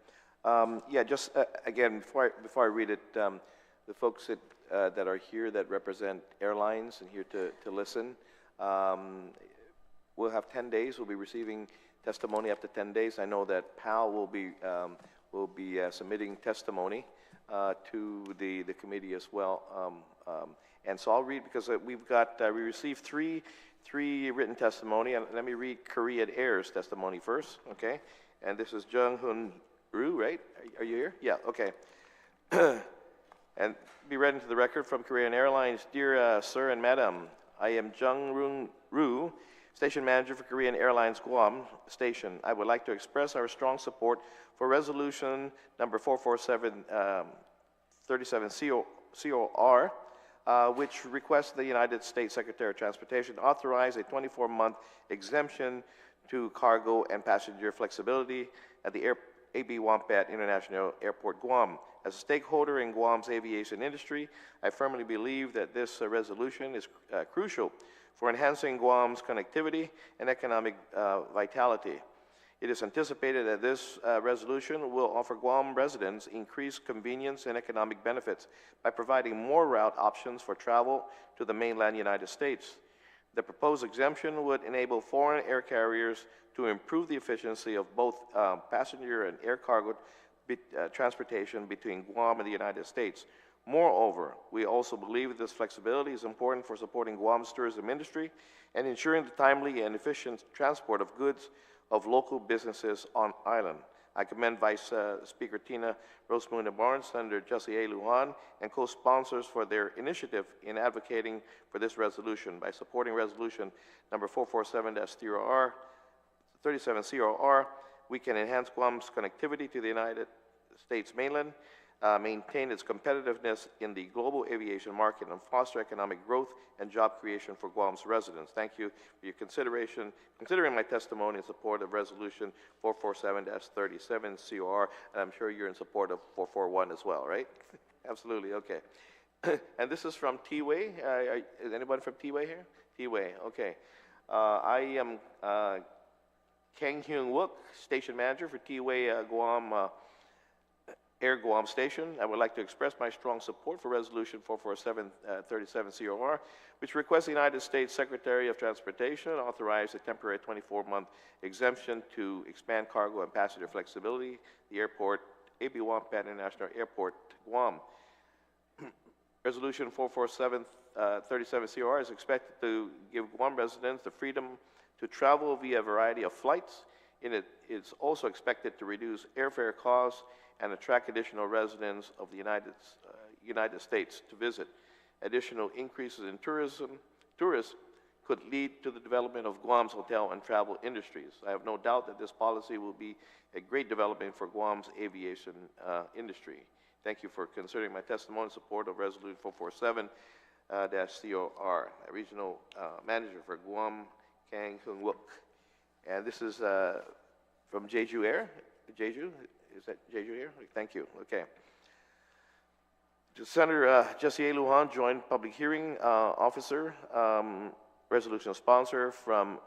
Just again, before I read it, the folks that are here that represent airlines and here to listen, we'll have 10 days. We'll be receiving testimony after 10 days. I know that PAL will be submitting testimony to the committee as well. And so I'll read, because we received three written testimony, and let me read Korean Air's testimony first, okay? And this is Jung Hoon Roo, right? Are you here? Yeah, okay. And be read into the record from Korean Airlines. Dear Sir and Madam, I am Jung Hoon Roo, Station Manager for Korean Airlines Guam Station. I would like to express our strong support for Resolution number 44737 COR, which requests the United States Secretary of Transportation to authorize a 24-month exemption to cargo and passenger flexibility at the AB Wompat International Airport, Guam. As a stakeholder in Guam's aviation industry, I firmly believe that this resolution is crucial for enhancing Guam's connectivity and economic vitality. It is anticipated that this resolution will offer Guam residents increased convenience and economic benefits by providing more route options for travel to the mainland United States. The proposed exemption would enable foreign air carriers to improve the efficiency of both passenger and air cargo transportation between Guam and the United States. Moreover, we also believe that this flexibility is important for supporting Guam's tourism industry and ensuring the timely and efficient transport of goods of local businesses on island. I commend Vice Speaker Tina Rose Muña Barnes, Senator Jesse A. Lujan, and co-sponsors for their initiative in advocating for this resolution. By supporting resolution number 447-37 COR, we can enhance Guam's connectivity to the United States mainland, maintain its competitiveness in the global aviation market, and foster economic growth and job creation for Guam's residents. Thank you for your considering my testimony in support of Resolution 447-37 COR, and I'm sure you're in support of 441 as well, right? Absolutely, okay. And this is from T-Way. Is anybody from T-Way here? T-Way, okay. I am Kang Hyung-wook, Station Manager for T-Way Guam Air Guam Station. I would like to express my strong support for Resolution 44737 COR, which requests the United States Secretary of Transportation authorize a temporary 24-month exemption to expand cargo and passenger flexibility, the airport, AB Wampat International Airport, Guam. Resolution 44737 COR is expected to give Guam residents the freedom to travel via a variety of flights. It's also expected to reduce airfare costs and attract additional residents of the United States to visit. Additional increases in tourists could lead to the development of Guam's hotel and travel industries. I have no doubt that this policy will be a great development for Guam's aviation industry. Thank you for considering my testimony in support of Resolution 447-COR. Regional Manager for Guam, Kang Hyung-wook. And this is from Jeju Air. Jeju, is that Jeju Air? Thank you. Okay. Senator Jesse A. Lujan, Joint Public Hearing Officer, resolution sponsor from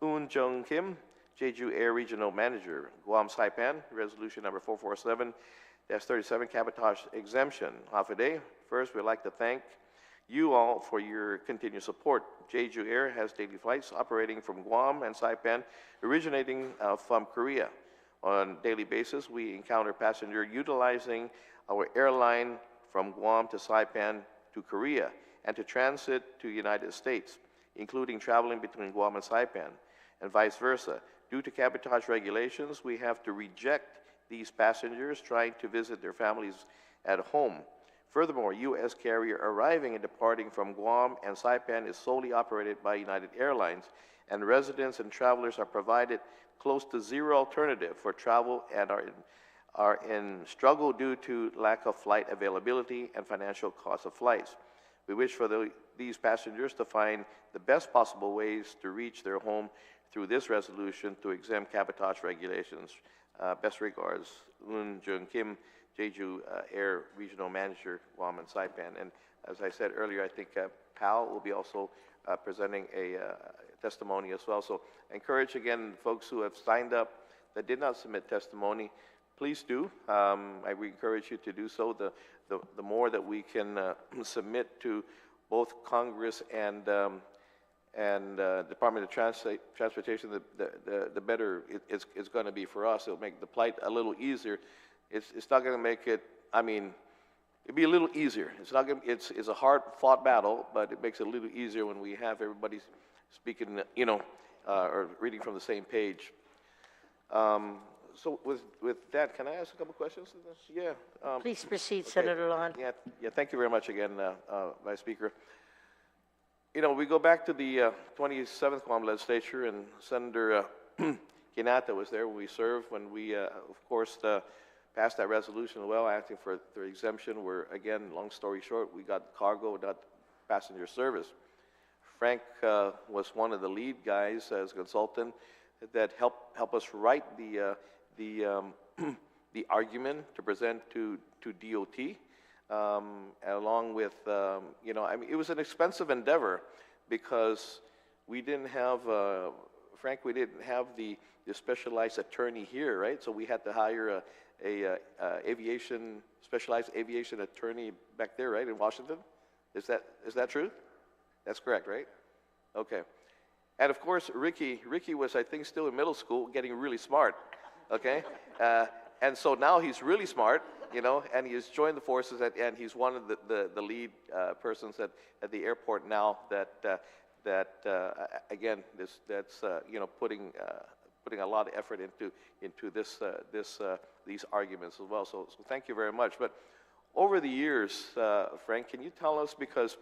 Eun Jung Kim, Jeju Air Regional Manager, Guam Saipan, resolution number 447-37, cabotage exemption. Hafaday. First, we'd like to thank you all for your continued support. Jeju Air has daily flights operating from Guam and Saipan, originating from Korea. On a daily basis, we encounter passengers utilizing our airline from Guam to Saipan to Korea and to transit to United States, including traveling between Guam and Saipan, and vice versa. Due to cabotage regulations, we have to reject these passengers trying to visit their families at home. Furthermore, U.S. carrier arriving and departing from Guam and Saipan is solely operated by United Airlines, and residents and travelers are provided close to zero alternative for travel and are in struggle due to lack of flight availability and financial cost of flights. We wish for these passengers to find the best possible ways to reach their home through this resolution to exempt cabotage regulations. Best regards, Eun Jung Kim, Jeju Air Regional Manager, Guam and Saipan. And as I said earlier, I think Pal will be also presenting a testimony as well. So I encourage again folks who have signed up that did not submit testimony, please do. I encourage you to do so. The more that we can submit to both Congress and Department of Transportation, the better it's going to be for us. It'll make the plight a little easier. It's not going to make it. I mean, it'll be a little easier. It's not going. It's a hard-fought battle, but it makes it a little easier when we have everybody speaking, or reading from the same page. So with that, can I ask a couple questions? Yeah. Please proceed, okay. Senator Lujan. Yeah. Thank you very much again, Vice Speaker. We go back to the 27th Guam Legislature, and Senator Kinata was there when we served, when we, of course, passed that resolution as well, asking for the exemption, where, again, long story short, we got cargo, not passenger service. Frank was one of the lead guys as a consultant that helped us write the argument to present to DOT. Along with, I mean, it was an expensive endeavor because we didn't have, Frank, we didn't have the specialized attorney here, right? So we had to hire a specialized aviation attorney back there, right, in Washington. Is that true? That's correct, right? Okay. And of course, Ricky was, I think, still in middle school, getting really smart. Okay. And so now he's really smart, and he's joined the forces, and he's one of the lead persons at the airport now. Again, that's putting a lot of effort into these arguments as well. So thank you very much. But over the years, Frank, can you tell us, because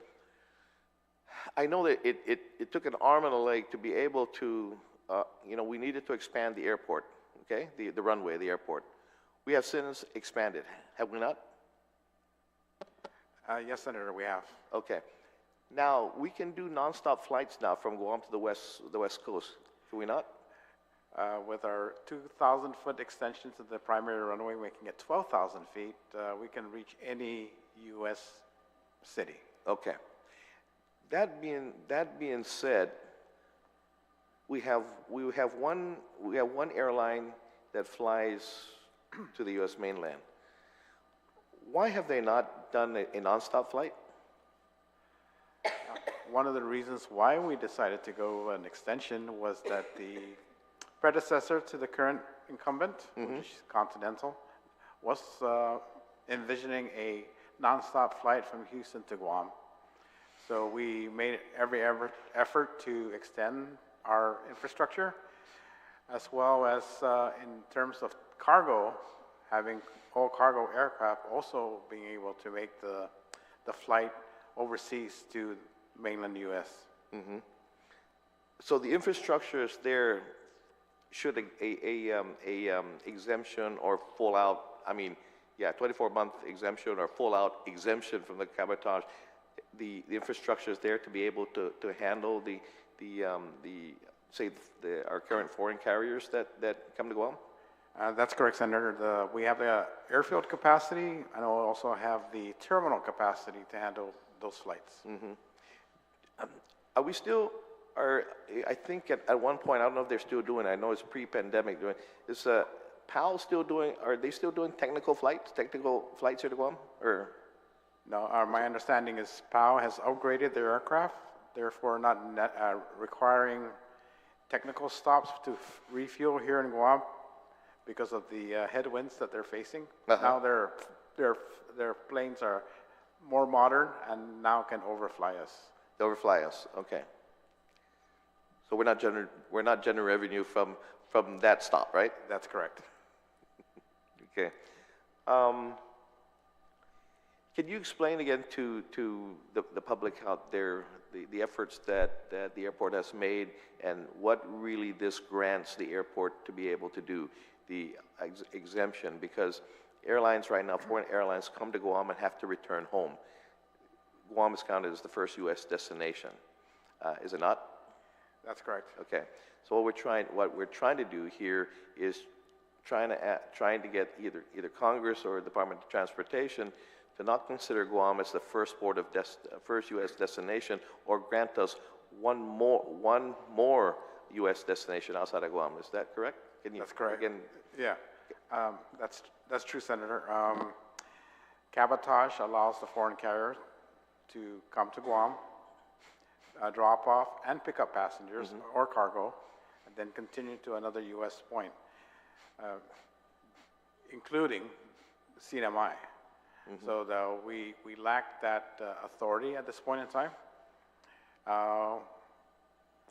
I know that it took an arm and a leg to be able to, we needed to expand the airport, okay, the runway, the airport. We have since expanded, have we not? Yes, Senator, we have. Okay. Now, we can do nonstop flights now from Guam to the west coast, can we not? With our 2,000-foot extension to the primary runway, making it 12,000 feet, we can reach any U.S. city. Okay. That being said, we have one airline that flies to the U.S. mainland. Why have they not done a nonstop flight? One of the reasons why we decided to go an extension was that the predecessor to the current incumbent, which is Continental, was envisioning a nonstop flight from Houston to Guam. So we made every effort to extend our infrastructure, as well as in terms of cargo, having all cargo aircraft also being able to make the flight overseas to mainland U.S. So the infrastructure is there. Should a exemption or full out, 24-month exemption or full out exemption from the cabotage, the infrastructure is there to be able to handle our current foreign carriers that come to Guam? That's correct, Senator. We have the airfield capacity, and we also have the terminal capacity to handle those flights. Are we still, I think at one point, I don't know if they're still doing, I know it's pre-pandemic doing, is PAL still doing, are they still doing technical flights here to Guam? Or? No, my understanding is PAL has upgraded their aircraft, therefore not requiring technical stops to refuel here in Guam because of the headwinds that they're facing. Now their planes are more modern and now can overfly us. They overfly us, okay. So we're not generating revenue from that stop, right? That's correct. Okay. Can you explain again to the public out there the efforts that the airport has made and what really this grants the airport to be able to do, the exemption? Because airlines right now, foreign airlines, come to Guam and have to return home. Guam is counted as the first U.S. destination, is it not? That's correct. Okay. So what we're trying to do here is trying to get either Congress or the Department of Transportation to not consider Guam as the first first U.S. destination, or grant us one more U.S. destination outside of Guam. Is that correct? That's correct. Again, yeah, that's true, Senator. Cabotage allows the foreign carrier to come to Guam, drop off and pick up passengers or cargo, and then continue to another U.S. point, including CNMI. So we lack that authority at this point in time.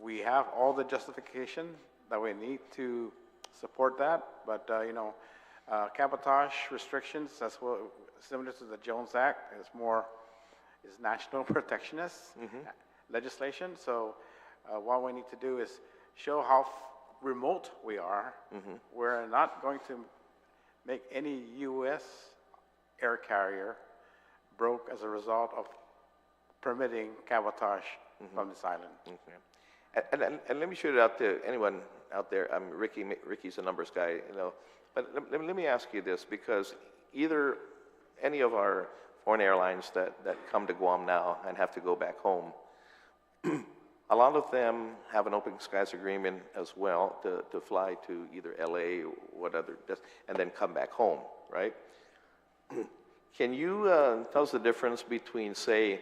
We have all the justification that we need to support that, but cabotage restrictions, that's what, similar to the Jones Act, is national protectionist legislation. So what we need to do is show how remote we are. We're not going to make any U.S. air carrier broke as a result of permitting cabotage from this island. Okay. And let me shoot it out to anyone out there. Ricky's a numbers guy, but let me ask you this, because either any of our foreign airlines that come to Guam now and have to go back home, a lot of them have an open skies agreement as well to fly to either LA or what other, and then come back home, right? Can you tell us the difference between, say,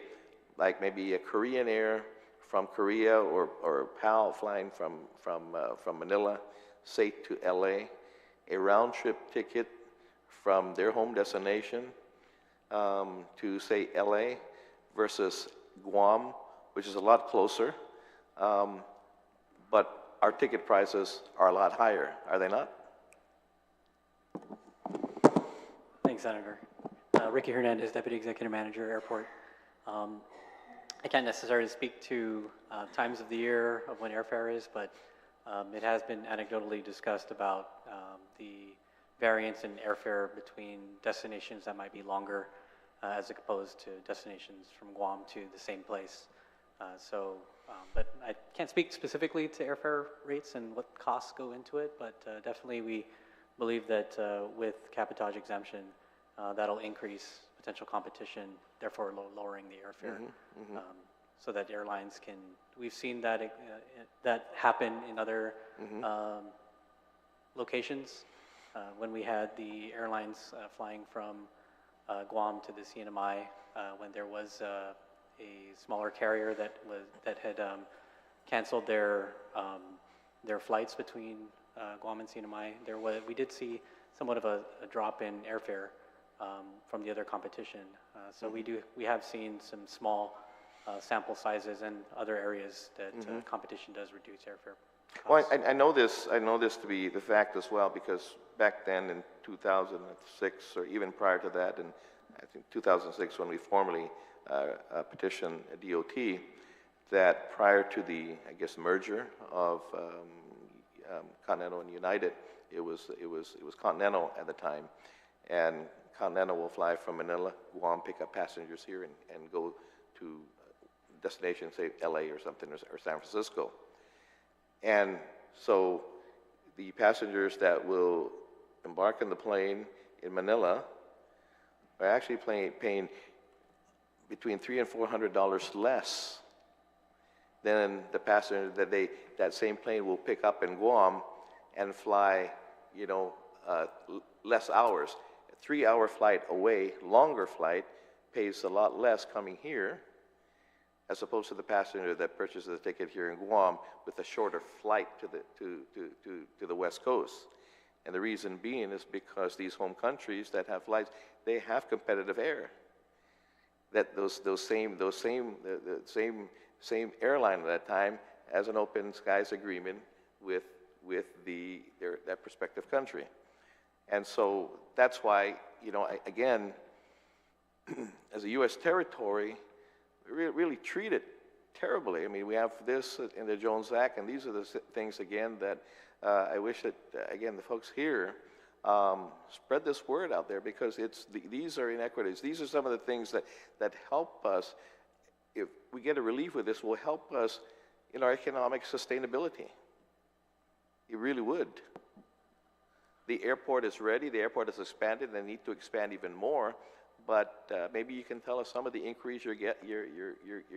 like maybe a Korean Air from Korea or PAL flying from Manila, say to LA, a round trip ticket from their home destination to, say, LA versus Guam, which is a lot closer, but our ticket prices are a lot higher, are they not? Thanks, Senator. Ricky Hernandez, Deputy Executive Manager, Airport. I can't necessarily speak to times of the year of when airfare is, but it has been anecdotally discussed about the variance in airfare between destinations that might be longer as opposed to destinations from Guam to the same place. But I can't speak specifically to airfare rates and what costs go into it, but definitely we believe that with cabotage exemption, that'll increase potential competition, therefore lowering the airfare, so that airlines can, we've seen that that happen in other locations. When we had the airlines flying from Guam to the CNMI, when there was a smaller carrier that had canceled their flights between Guam and CNMI, we did see somewhat of a drop in airfare from the other competition. So we have seen some small sample sizes in other areas that competition does reduce airfare costs. Well, I know this to be the fact as well, because back then in 2006, or even prior to that, in I think 2006, when we formally petitioned DOT, that prior to the, I guess, merger of Continental and United, it was Continental at the time, and Continental will fly from Manila, Guam, pick up passengers here, and go to destination, say LA or something, or San Francisco. And so the passengers that will embark on the plane in Manila are actually paying between $300 and $400 less than the passenger that same plane will pick up in Guam and fly, less hours. A 3-hour flight away, longer flight, pays a lot less coming here, as opposed to the passenger that purchases a ticket here in Guam with a shorter flight to the West Coast. And the reason being is because these home countries that have flights, they have competitive air. That the same airline at that time has an open skies agreement with that prospective country. And so that's why, again, as a U.S. territory, we really treat it terribly. I mean, we have this in the Jones Act, and these are the things, again, that I wish that, again, the folks here spread this word out there, because these are inequities. These are some of the things that help us. If we get a relief with this, will help us in our economic sustainability. It really would. The airport is ready. The airport is expanded. They need to expand even more. But maybe you can tell us some of the increase you're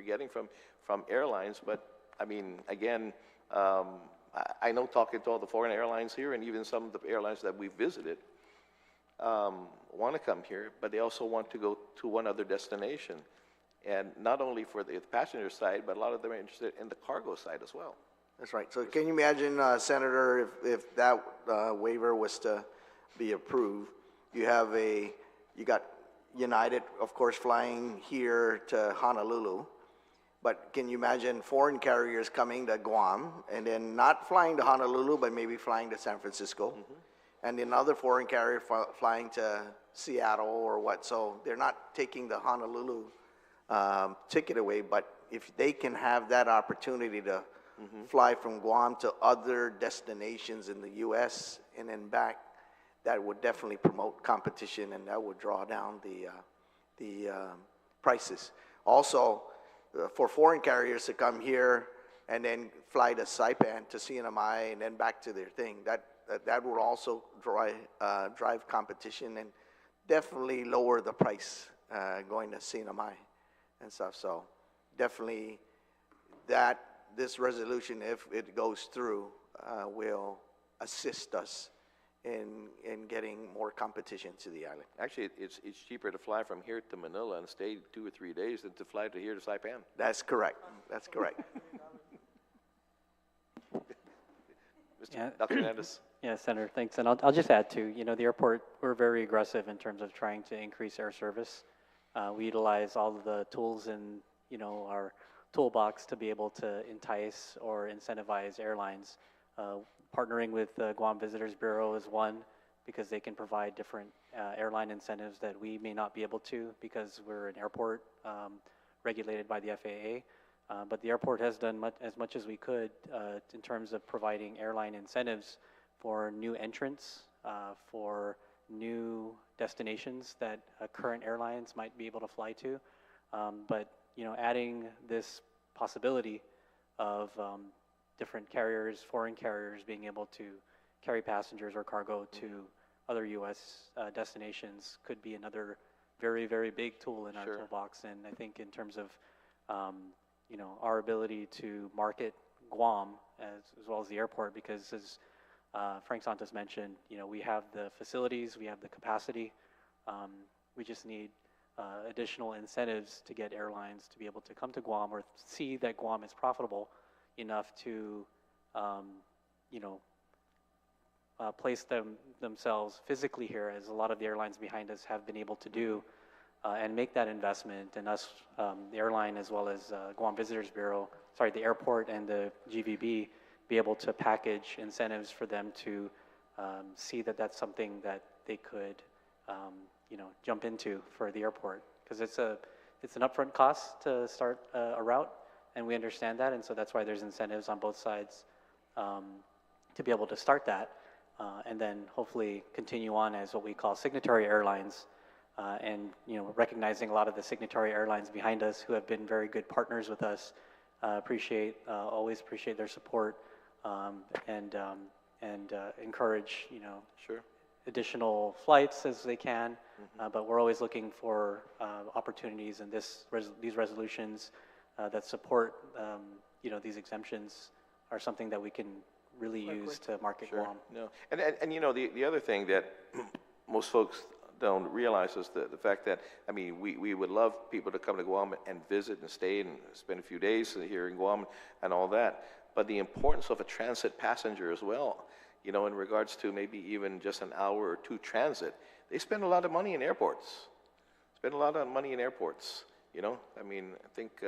getting from airlines. But I mean, again, I know, talking to all the foreign airlines here, and even some of the airlines that we visited, want to come here, but they also want to go to one other destination. And not only for the passenger side, but a lot of them are interested in the cargo side as well. That's right. So can you imagine, Senator, if that waiver was to be approved, you got United, of course, flying here to Honolulu, but can you imagine foreign carriers coming to Guam and then not flying to Honolulu, but maybe flying to San Francisco, and then other foreign carrier flying to Seattle or what? So they're not taking the Honolulu ticket away, but if they can have that opportunity to fly from Guam to other destinations in the U.S. and then back, that would definitely promote competition, and that would draw down the prices. Also, for foreign carriers to come here and then fly to Saipan, to CNMI, and then back to their thing, that would also drive competition and definitely lower the price going to CNMI and stuff. So definitely this resolution, if it goes through, will assist us in getting more competition to the island. Actually, it's cheaper to fly from here to Manila and stay 2 or 3 days than to fly to here to Saipan. That's correct. That's correct. Dr. Hernandez. Yeah, Senator, thanks. And I'll just add to, the airport, we're very aggressive in terms of trying to increase air service. We utilize all of the tools in, our toolbox to be able to entice or incentivize airlines. Partnering with the Guam Visitors Bureau is one, because they can provide different airline incentives that we may not be able to, because we're an airport regulated by the FAA. But the airport has done as much as we could in terms of providing airline incentives for new entrants, for new destinations that current airlines might be able to fly to. But adding this possibility of different carriers, foreign carriers, being able to carry passengers or cargo to other U.S. Destinations could be another very, very big tool in our toolbox. And I think in terms of you know, our ability to market Guam as well as the airport, because as Frank Santos mentioned, you know, we have the facilities, we have the capacity. We just need additional incentives to get airlines to be able to come to Guam or see that Guam is profitable enough to, you know, place themselves physically here, as a lot of the airlines behind us have been able to do, and make that investment. And us, the airline, as well as Guam Visitors Bureau, sorry, the airport and the GVB, be able to package incentives for them to see that that's something that they could, you know, jump into for the airport, because it's an upfront cost to start a route, and we understand that, and so that's why there's incentives on both sides to be able to start that, and then hopefully continue on as what we call signatory airlines, and, you know, recognizing a lot of the signatory airlines behind us who have been very good partners with us. Always appreciate their support, and encourage, you know, Sure. additional flights as they can, but we're always looking for opportunities, and these resolutions that support, you know, these exemptions are something that we can really use to market Sure. Guam. No. And you know, the other thing that most folks don't realize is the fact that, I mean, we would love people to come to Guam and visit and stay and spend a few days here in Guam and all that, but the importance of a transit passenger as well, you know, in regards to maybe even just an hour or two transit. They spend a lot of money in airports. You know, I mean, I think,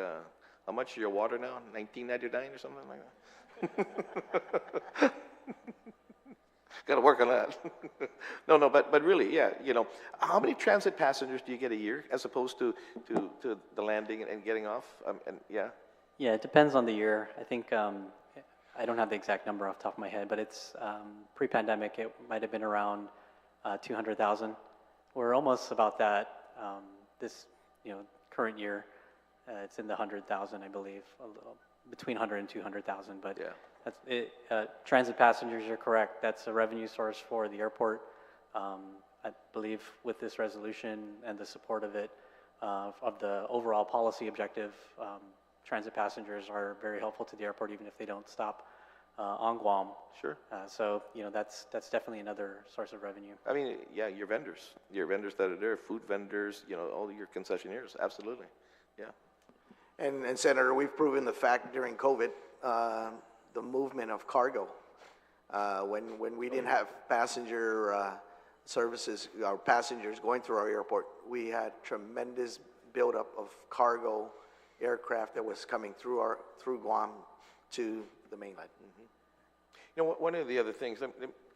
how much is your water now? $19.99 or something like that? Got to work on that. No, but really, yeah, you know, how many transit passengers do you get a year as opposed to the landing and getting off? And yeah. Yeah, it depends on the year. I think, I don't have the exact number off the top of my head, but it's pre-pandemic, it might have been around 200,000. We're almost about that this, you know, current year. It's in the 100,000, I believe, between 100 and 200,000. But yeah, that's it. Transit passengers, you're correct. That's a revenue source for the airport. I believe with this resolution and the support of it, of the overall policy objective, transit passengers are very helpful to the airport, even if they don't stop on Guam. Sure. So, you know, that's definitely another source of revenue. I mean, yeah, your vendors that are there, food vendors, you know, all your concessionaires, absolutely, yeah. And Senator, we've proven the fact during COVID, the movement of cargo. When we didn't have passenger services, our passengers going through our airport, we had tremendous buildup of cargo aircraft that was coming through Guam to the mainland. You know, one of the other things,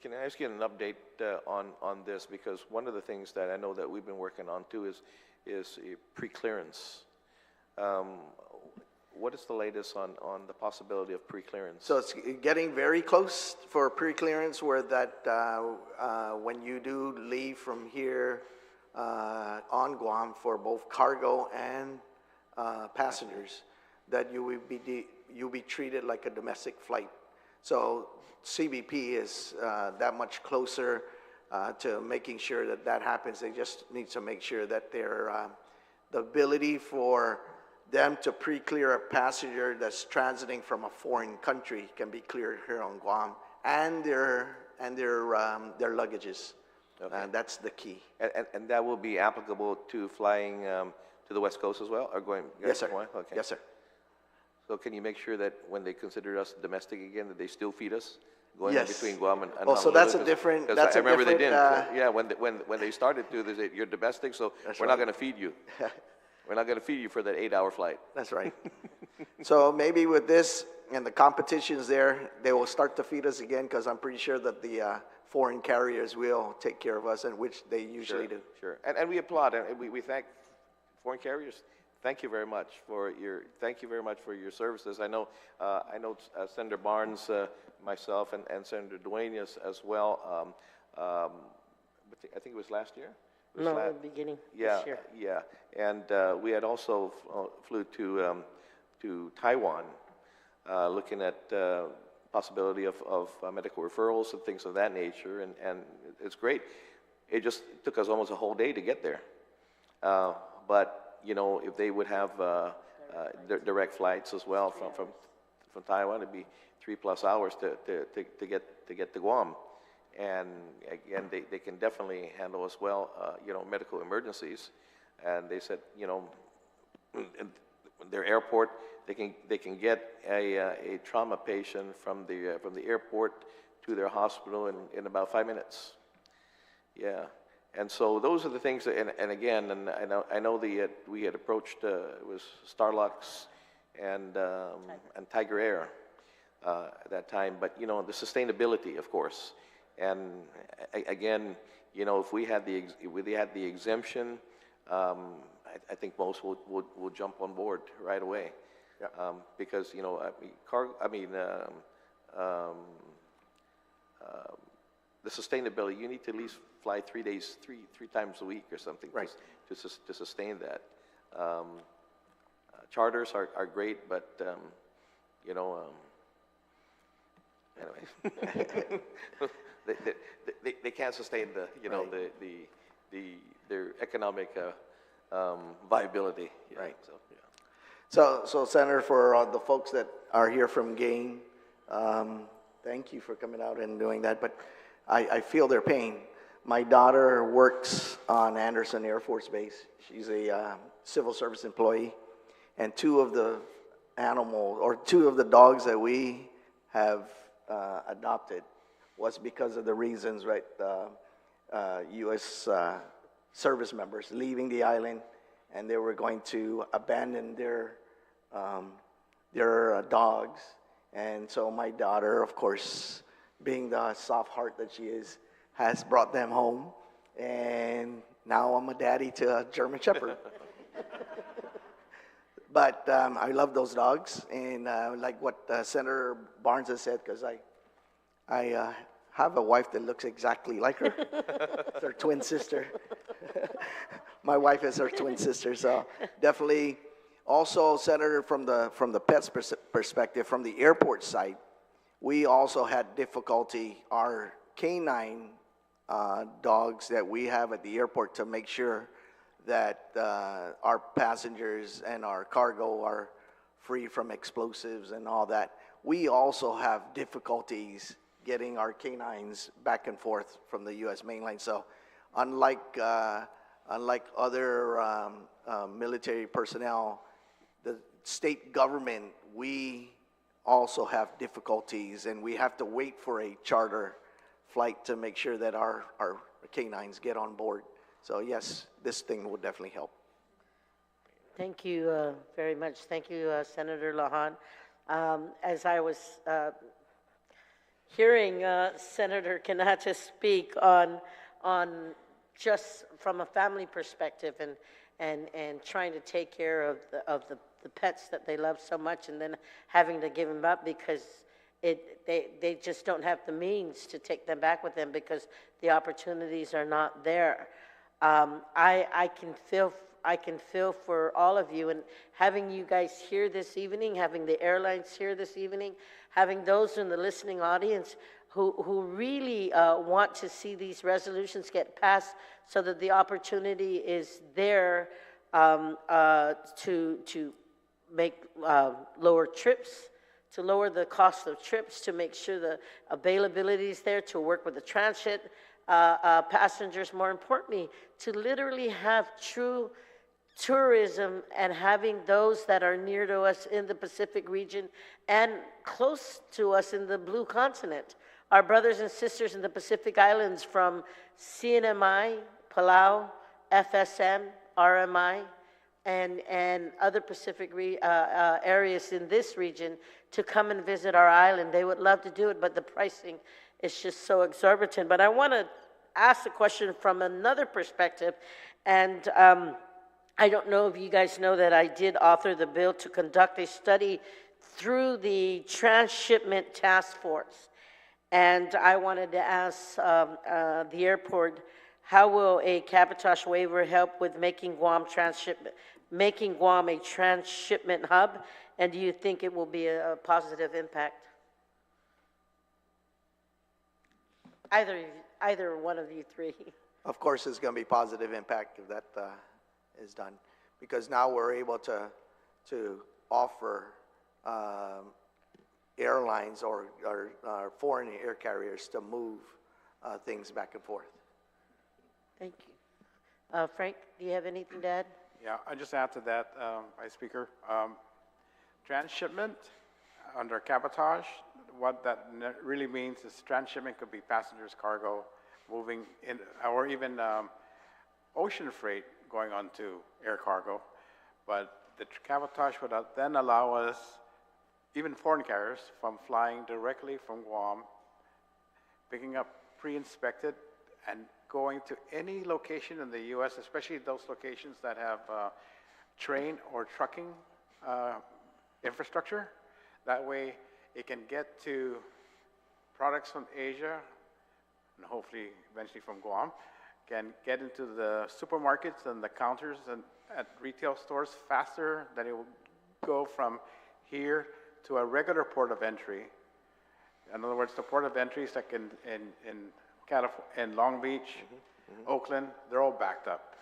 can I ask you an update on this? Because one of the things that I know that we've been working on too is pre-clearance. What is the latest on the possibility of pre-clearance? So it's getting very close for pre-clearance, where that when you do leave from here on Guam for both cargo and passengers, that you'll be treated like a domestic flight. So CBP is that much closer to making sure that that happens. They just need to make sure that the ability for them to pre-clear a passenger that's transiting from a foreign country can be cleared here on Guam, and their luggages. Okay. That's the key. And that will be applicable to flying to the West Coast as well, or going? Yes, sir. Okay. Yes, sir. So can you make sure that when they consider us domestic again, that they still feed us going Yes. between Guam and Oh, so that's a different. That's I remember a different, they didn't. When they started to, they said you're domestic, so we're not going to feed you. We're not going to feed you for that 8-hour flight. That's right. So maybe with this and the competitions there, they will start to feed us again, because I'm pretty sure that the foreign carriers will take care of us, and which they usually do. Sure. And we applaud, and we thank foreign carriers. Thank you very much for your services. I know Senator Barnes, myself, and Senator Duane as well. I think it was last year. No, the beginning this year. Yeah. And we had also flew to Taiwan, looking at possibility of medical referrals and things of that nature, and it's great. It just took us almost a whole day to get there. But, you know, if they would have direct flights as well from Taiwan. It'd be 3+ hours to get to Guam. And again, they can definitely handle as well, medical emergencies. And they said, in their airport, they can get a trauma patient from the airport to their hospital in about 5 minutes. Yeah. And so those are the things that, and again, and I know we had approached, it was Starlux and Tiger Air at that time, but the sustainability, of course. And again, if we had the exemption, I think most will jump on board right away. Yeah. Because the sustainability, you need to at least fly 3 days, three times a week or something, right, to sustain that. Charters are great, but anyway, they can't sustain their economic viability. Yeah, right. So, yeah. So Senator, for the folks that are here from GAIN, thank you for coming out and doing that, but I feel their pain. My daughter works on Anderson Air Force Base. She's a civil service employee, and two of the dogs that we have adopted was because of the reasons, right? U.S. Service members leaving the island, and they were going to abandon their dogs. And so my daughter, of course, being the soft heart that she is, has brought them home. And now I'm a daddy to a German Shepherd. But I love those dogs, and like what Senator Barnes has said, because I have a wife that looks exactly like her. It's her twin sister. My wife is her twin sister, so definitely. Also, Senator, from the pets perspective, from the airport side, we also had difficulty, our canine dogs that we have at the airport, to make sure that our passengers and our cargo are free from explosives and all that. We also have difficulties getting our canines back and forth from the U.S. mainland. So unlike other military personnel, the state government, we also have difficulties, and we have to wait for a charter flight to make sure that our canines get on board. So yes, this thing will definitely help. Thank you very much. Thank you, Senator Lahan. As I was hearing Senator Kanata speak on just from a family perspective and trying to take care of the pets that they love so much, and then having to give them up because they just don't have the means to take them back with them because the opportunities are not there. I can feel for all of you, and having you guys here this evening, having the airlines here this evening, having those in the listening audience who really want to see these resolutions get passed so that the opportunity is there to make lower trips, to lower the cost of trips, to make sure the availability is there, to work with the transit passengers, more importantly, to literally have true tourism and having those that are near to us in the Pacific region and close to us in the Blue Continent. Our brothers and sisters in the Pacific Islands from CNMI, Palau, FSM, RMI, and other Pacific areas in this region to come and visit our island. They would love to do it, but the pricing is just so exorbitant. But I want to ask the question from another perspective, and I don't know if you guys know that I did author the bill to conduct a study through the Transshipment Task Force. And I wanted to ask the airport, how will a cabotage waiver help with making Guam a transshipment hub? And do you think it will be a positive impact? Either one of you three. Of course, it's going to be positive impact if that is done, because now we're able to to offer airlines or foreign air carriers to move things back and forth. Thank you. Frank, do you have anything to add? Yeah, I just add to that, Vice Speaker. Transshipment under cabotage, what that really means is transshipment could be passengers, cargo, moving in, or even ocean freight going on to air cargo. But the cabotage would then allow us, even foreign carriers, from flying directly from Guam, picking up pre-inspected and going to any location in the U.S., especially those locations that have train or trucking infrastructure. That way, it can get to products from Asia, and hopefully eventually from Guam, can get into the supermarkets and the counters and at retail stores faster than it will go from here to a regular port of entry. In other words, the port of entry is like in California, in Long Beach, Oakland, they're all backed up.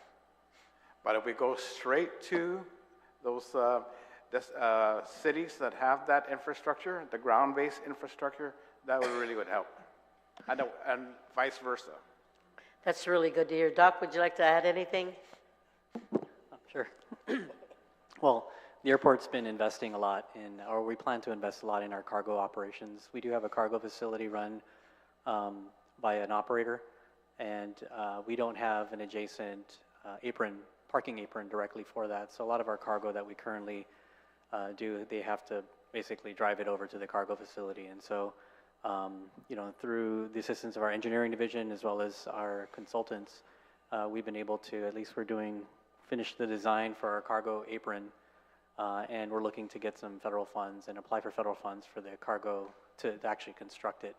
But if we go straight to those cities that have that infrastructure, the ground-based infrastructure, that really would help. And vice versa. That's really good to hear. Doc, would you like to add anything? Sure. Well, the airport's been investing a lot in, or we plan to invest a lot in our cargo operations. We do have a cargo facility run by an operator, and we don't have an adjacent parking apron directly for that. So a lot of our cargo that we currently do, they have to basically drive it over to the cargo facility. And so, you know, through the assistance of our engineering division as well as our consultants, we've been able to, at least finish the design for our cargo apron, and we're looking to get some federal funds and apply for federal funds for the cargo to actually construct it.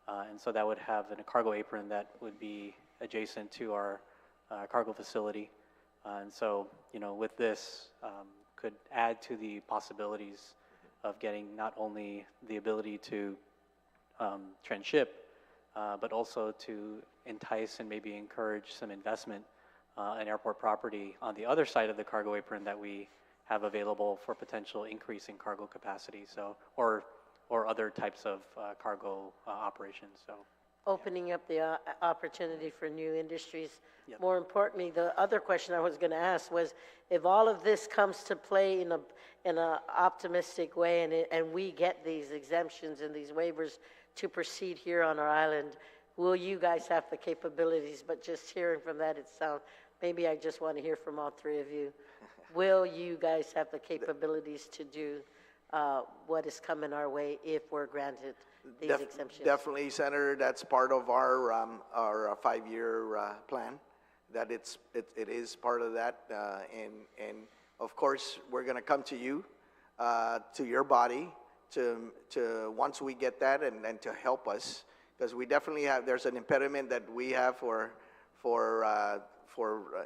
And so that would have a cargo apron that would be adjacent to our cargo facility. And so, you know, with this, could add to the possibilities of getting not only the ability to transship, but also to entice and maybe encourage some investment in airport property on the other side of the cargo apron that we have available for potential increase in cargo capacity, so or other types of cargo operations. So Opening up the opportunity for new industries. Yep. More importantly, the other question I was going to ask was, if all of this comes to play in a optimistic way, and we get these exemptions and these waivers to proceed here on our island, will you guys have the capabilities? But just hearing from that, it sounds, maybe I just want to hear from all three of you. Will you guys have the capabilities to do what is coming our way if we're granted these exemptions? Definitely, Senator. That's part of our 5-year plan. That it is part of that, and of course we're going to come to you, to your body, to once we get that, and to help us, because we definitely have. There's an impediment that we have for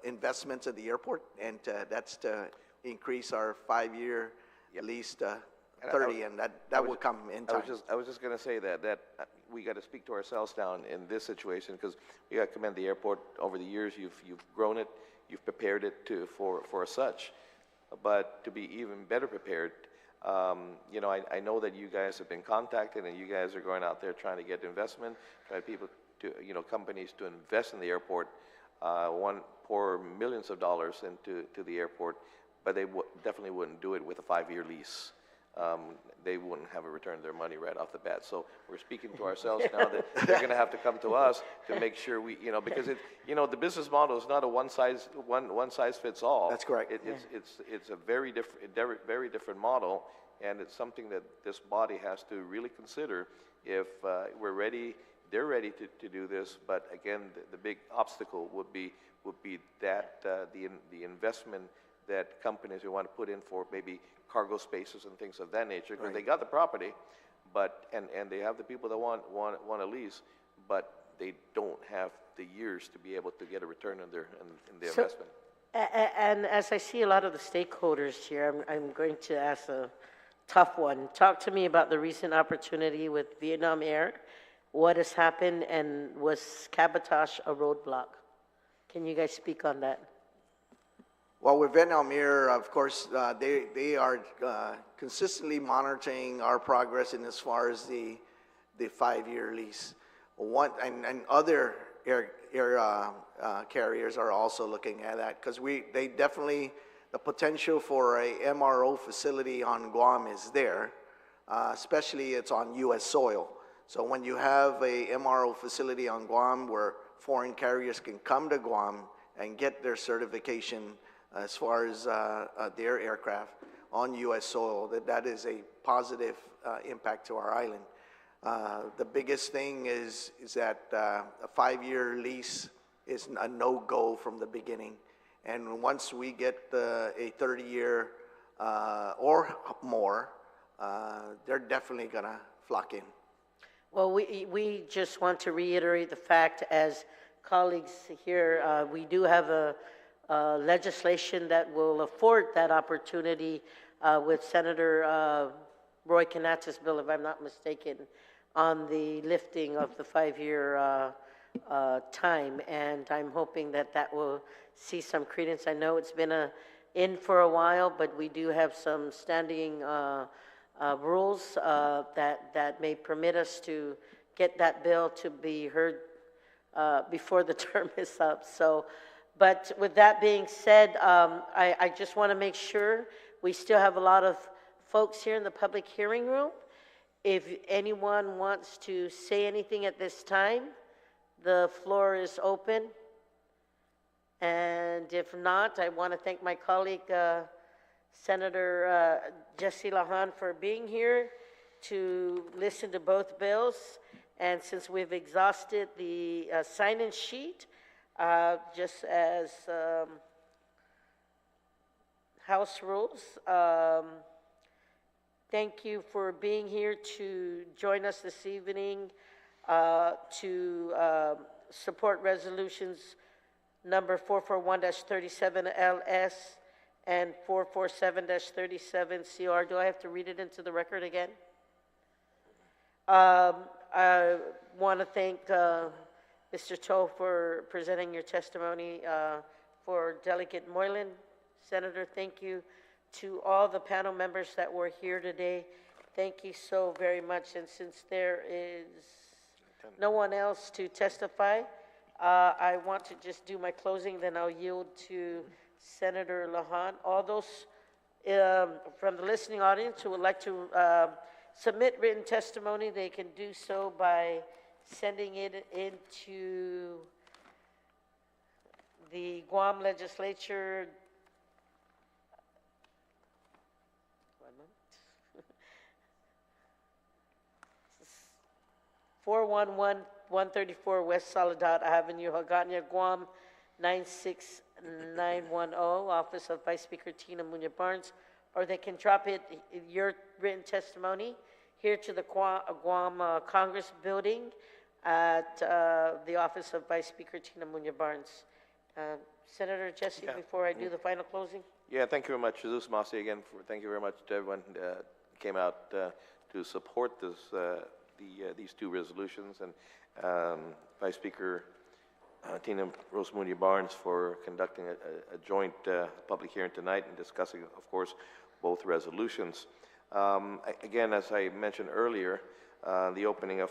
investments at the airport, and that's to increase our 5-year, at least 30, and that will come in time. I was just going to say that we got to speak to ourselves now in this situation, because we got to commend the airport. Over the years, you've grown it, you've prepared it for such, but to be even better prepared. You know, I know that you guys have been contacted, and you guys are going out there trying to get investment, trying people to, you know, companies to invest in the airport, pour millions of dollars into the airport, but they definitely wouldn't do it with a 5-year lease. They wouldn't have returned their money right off the bat. So we're speaking to ourselves now that they're going to have to come to us to make sure we, you know, because the business model is not a one size fits all. That's correct. It's a very different model, and it's something that this body has to really consider if we're ready. They're ready to do this, but again, the big obstacle would be that the investment that companies who want to put in for maybe cargo spaces and things of that nature, because they got the property, but and they have the people that want to lease, but they don't have the years to be able to get a return on their investment. And as I see a lot of the stakeholders here, I'm going to ask a tough one. Talk to me about the recent opportunity with Vietnam Air. What has happened, and was cabotage a roadblock? Can you guys speak on that? Well, with Vietnam Air, of course, they are consistently monitoring our progress in as far as the 5-year lease. And other air carriers are also looking at that, because they definitely, the potential for a MRO facility on Guam is there, especially it's on U.S. soil. So when you have a MRO facility on Guam where foreign carriers can come to Guam and get their certification as far as their aircraft on U.S. soil, that is a positive impact to our island. The biggest thing is that a 5-year lease is a no-go from the beginning. And once we get a 30-year or more, they're definitely going to flock in. Well, we just want to reiterate the fact, as colleagues here, we do have a legislation that will afford that opportunity with Senator Roy Canatta's bill, if I'm not mistaken, on the lifting of the 5-year time, and I'm hoping that that will see some credence. I know it's been in for a while, but we do have some standing rules that may permit us to get that bill to be heard before the term is up. So, but with that being said, I just want to make sure we still have a lot of folks here in the public hearing room. If anyone wants to say anything at this time, the floor is open. And if not, I want to thank my colleague, Senator Jesse Lahan, for being here to listen to both bills. And since we've exhausted the sign-in sheet, just as House rules, thank you for being here to join us this evening to support resolutions number 441-37 LS and 447-37 CR. Do I have to read it into the record again? I want to thank Mr. Toe for presenting your testimony. For Delegate Moylan, Senator, thank you. To all the panel members that were here today, thank you so very much. And since there is no one else to testify, I want to just do my closing, then I'll yield to Senator Lahan. All those from the listening audience who would like to submit written testimony, they can do so by sending it into the Guam Legislature. 411-134 West Soledad Avenue, Hagåtña, Guam, 96910, Office of Vice Speaker Tina Muña Barnes, or they can drop it, your written testimony, here to the Guam Congress Building at the Office of Vice Speaker Tina Muña Barnes. Senator Jesse, before I do the final closing. Yeah, thank you very much, Jesus Masi, again. Thank you very much to everyone that came out to support this. These two resolutions, and Vice Speaker Tina Rose Muña Barnes for conducting a joint public hearing tonight and discussing, of course, both resolutions. Again, as I mentioned earlier, the opening of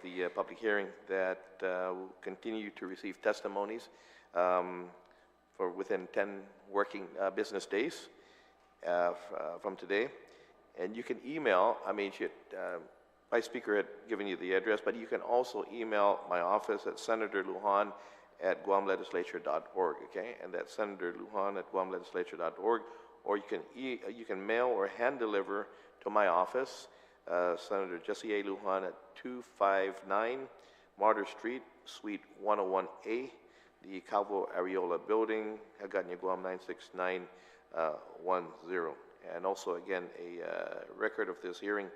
the public hearing, that will continue to receive testimonies for within 10 working business days from today. And you can email, Vice Speaker had given you the address, but you can also email my office at senatorlujan@guamlegislature.org, okay? And that's senatorlujan@guamlegislature.org, or you can mail or hand deliver to my office, Senator Jesse A. Lujan at 259 Martyr Street, Suite 101A, the Calvo Areola Building, Hagåtña, Guam 96910. And also, again, a record of this hearing,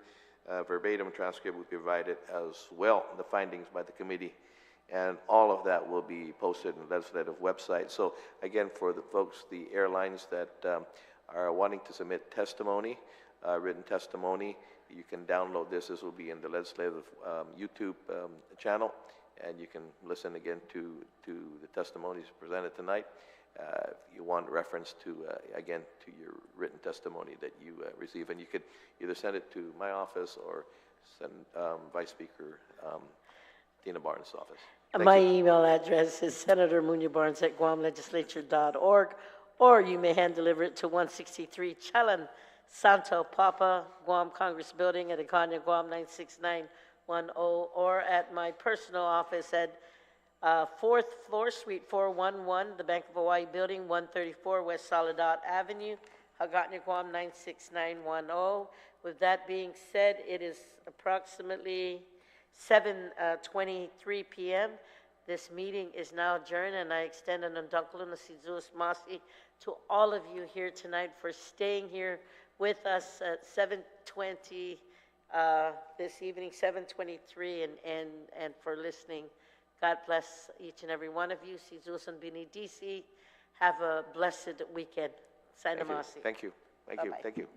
verbatim transcript will be provided as well, the findings by the committee, and all of that will be posted on the legislative website. So again, for the folks, the airlines that are wanting to submit testimony, written testimony, you can download this. This will be in the legislative YouTube channel, and you can listen again to the testimonies presented tonight. if you want reference to, again, to your written testimony that you receive. And you could either send it to my office or send Vice Speaker Tina Barnes' office. Thank My you. email address is senatormuñabarnes@guamlegislature.org, or you may hand deliver it to 163 Chalan Santo Papa, Guam Congress Building at Ikonia, Guam 96910, or at my personal office at 4th floor, Suite 411, the Bank of Hawaii Building, 134 West Soledad Avenue, Hagåtña, Guam 96910. With that being said, it is approximately 7:23 p.m. This meeting is now adjourned, and I extend an undunkluna sizus masi to all of you here tonight for staying here with us at 7:20 this evening, 7:23, and for listening. God bless each and every one of you. Sizus and Binidisi. Have a blessed weekend. Thank you. Sainamasi. Thank you. Thank you. Bye-bye. Thank you.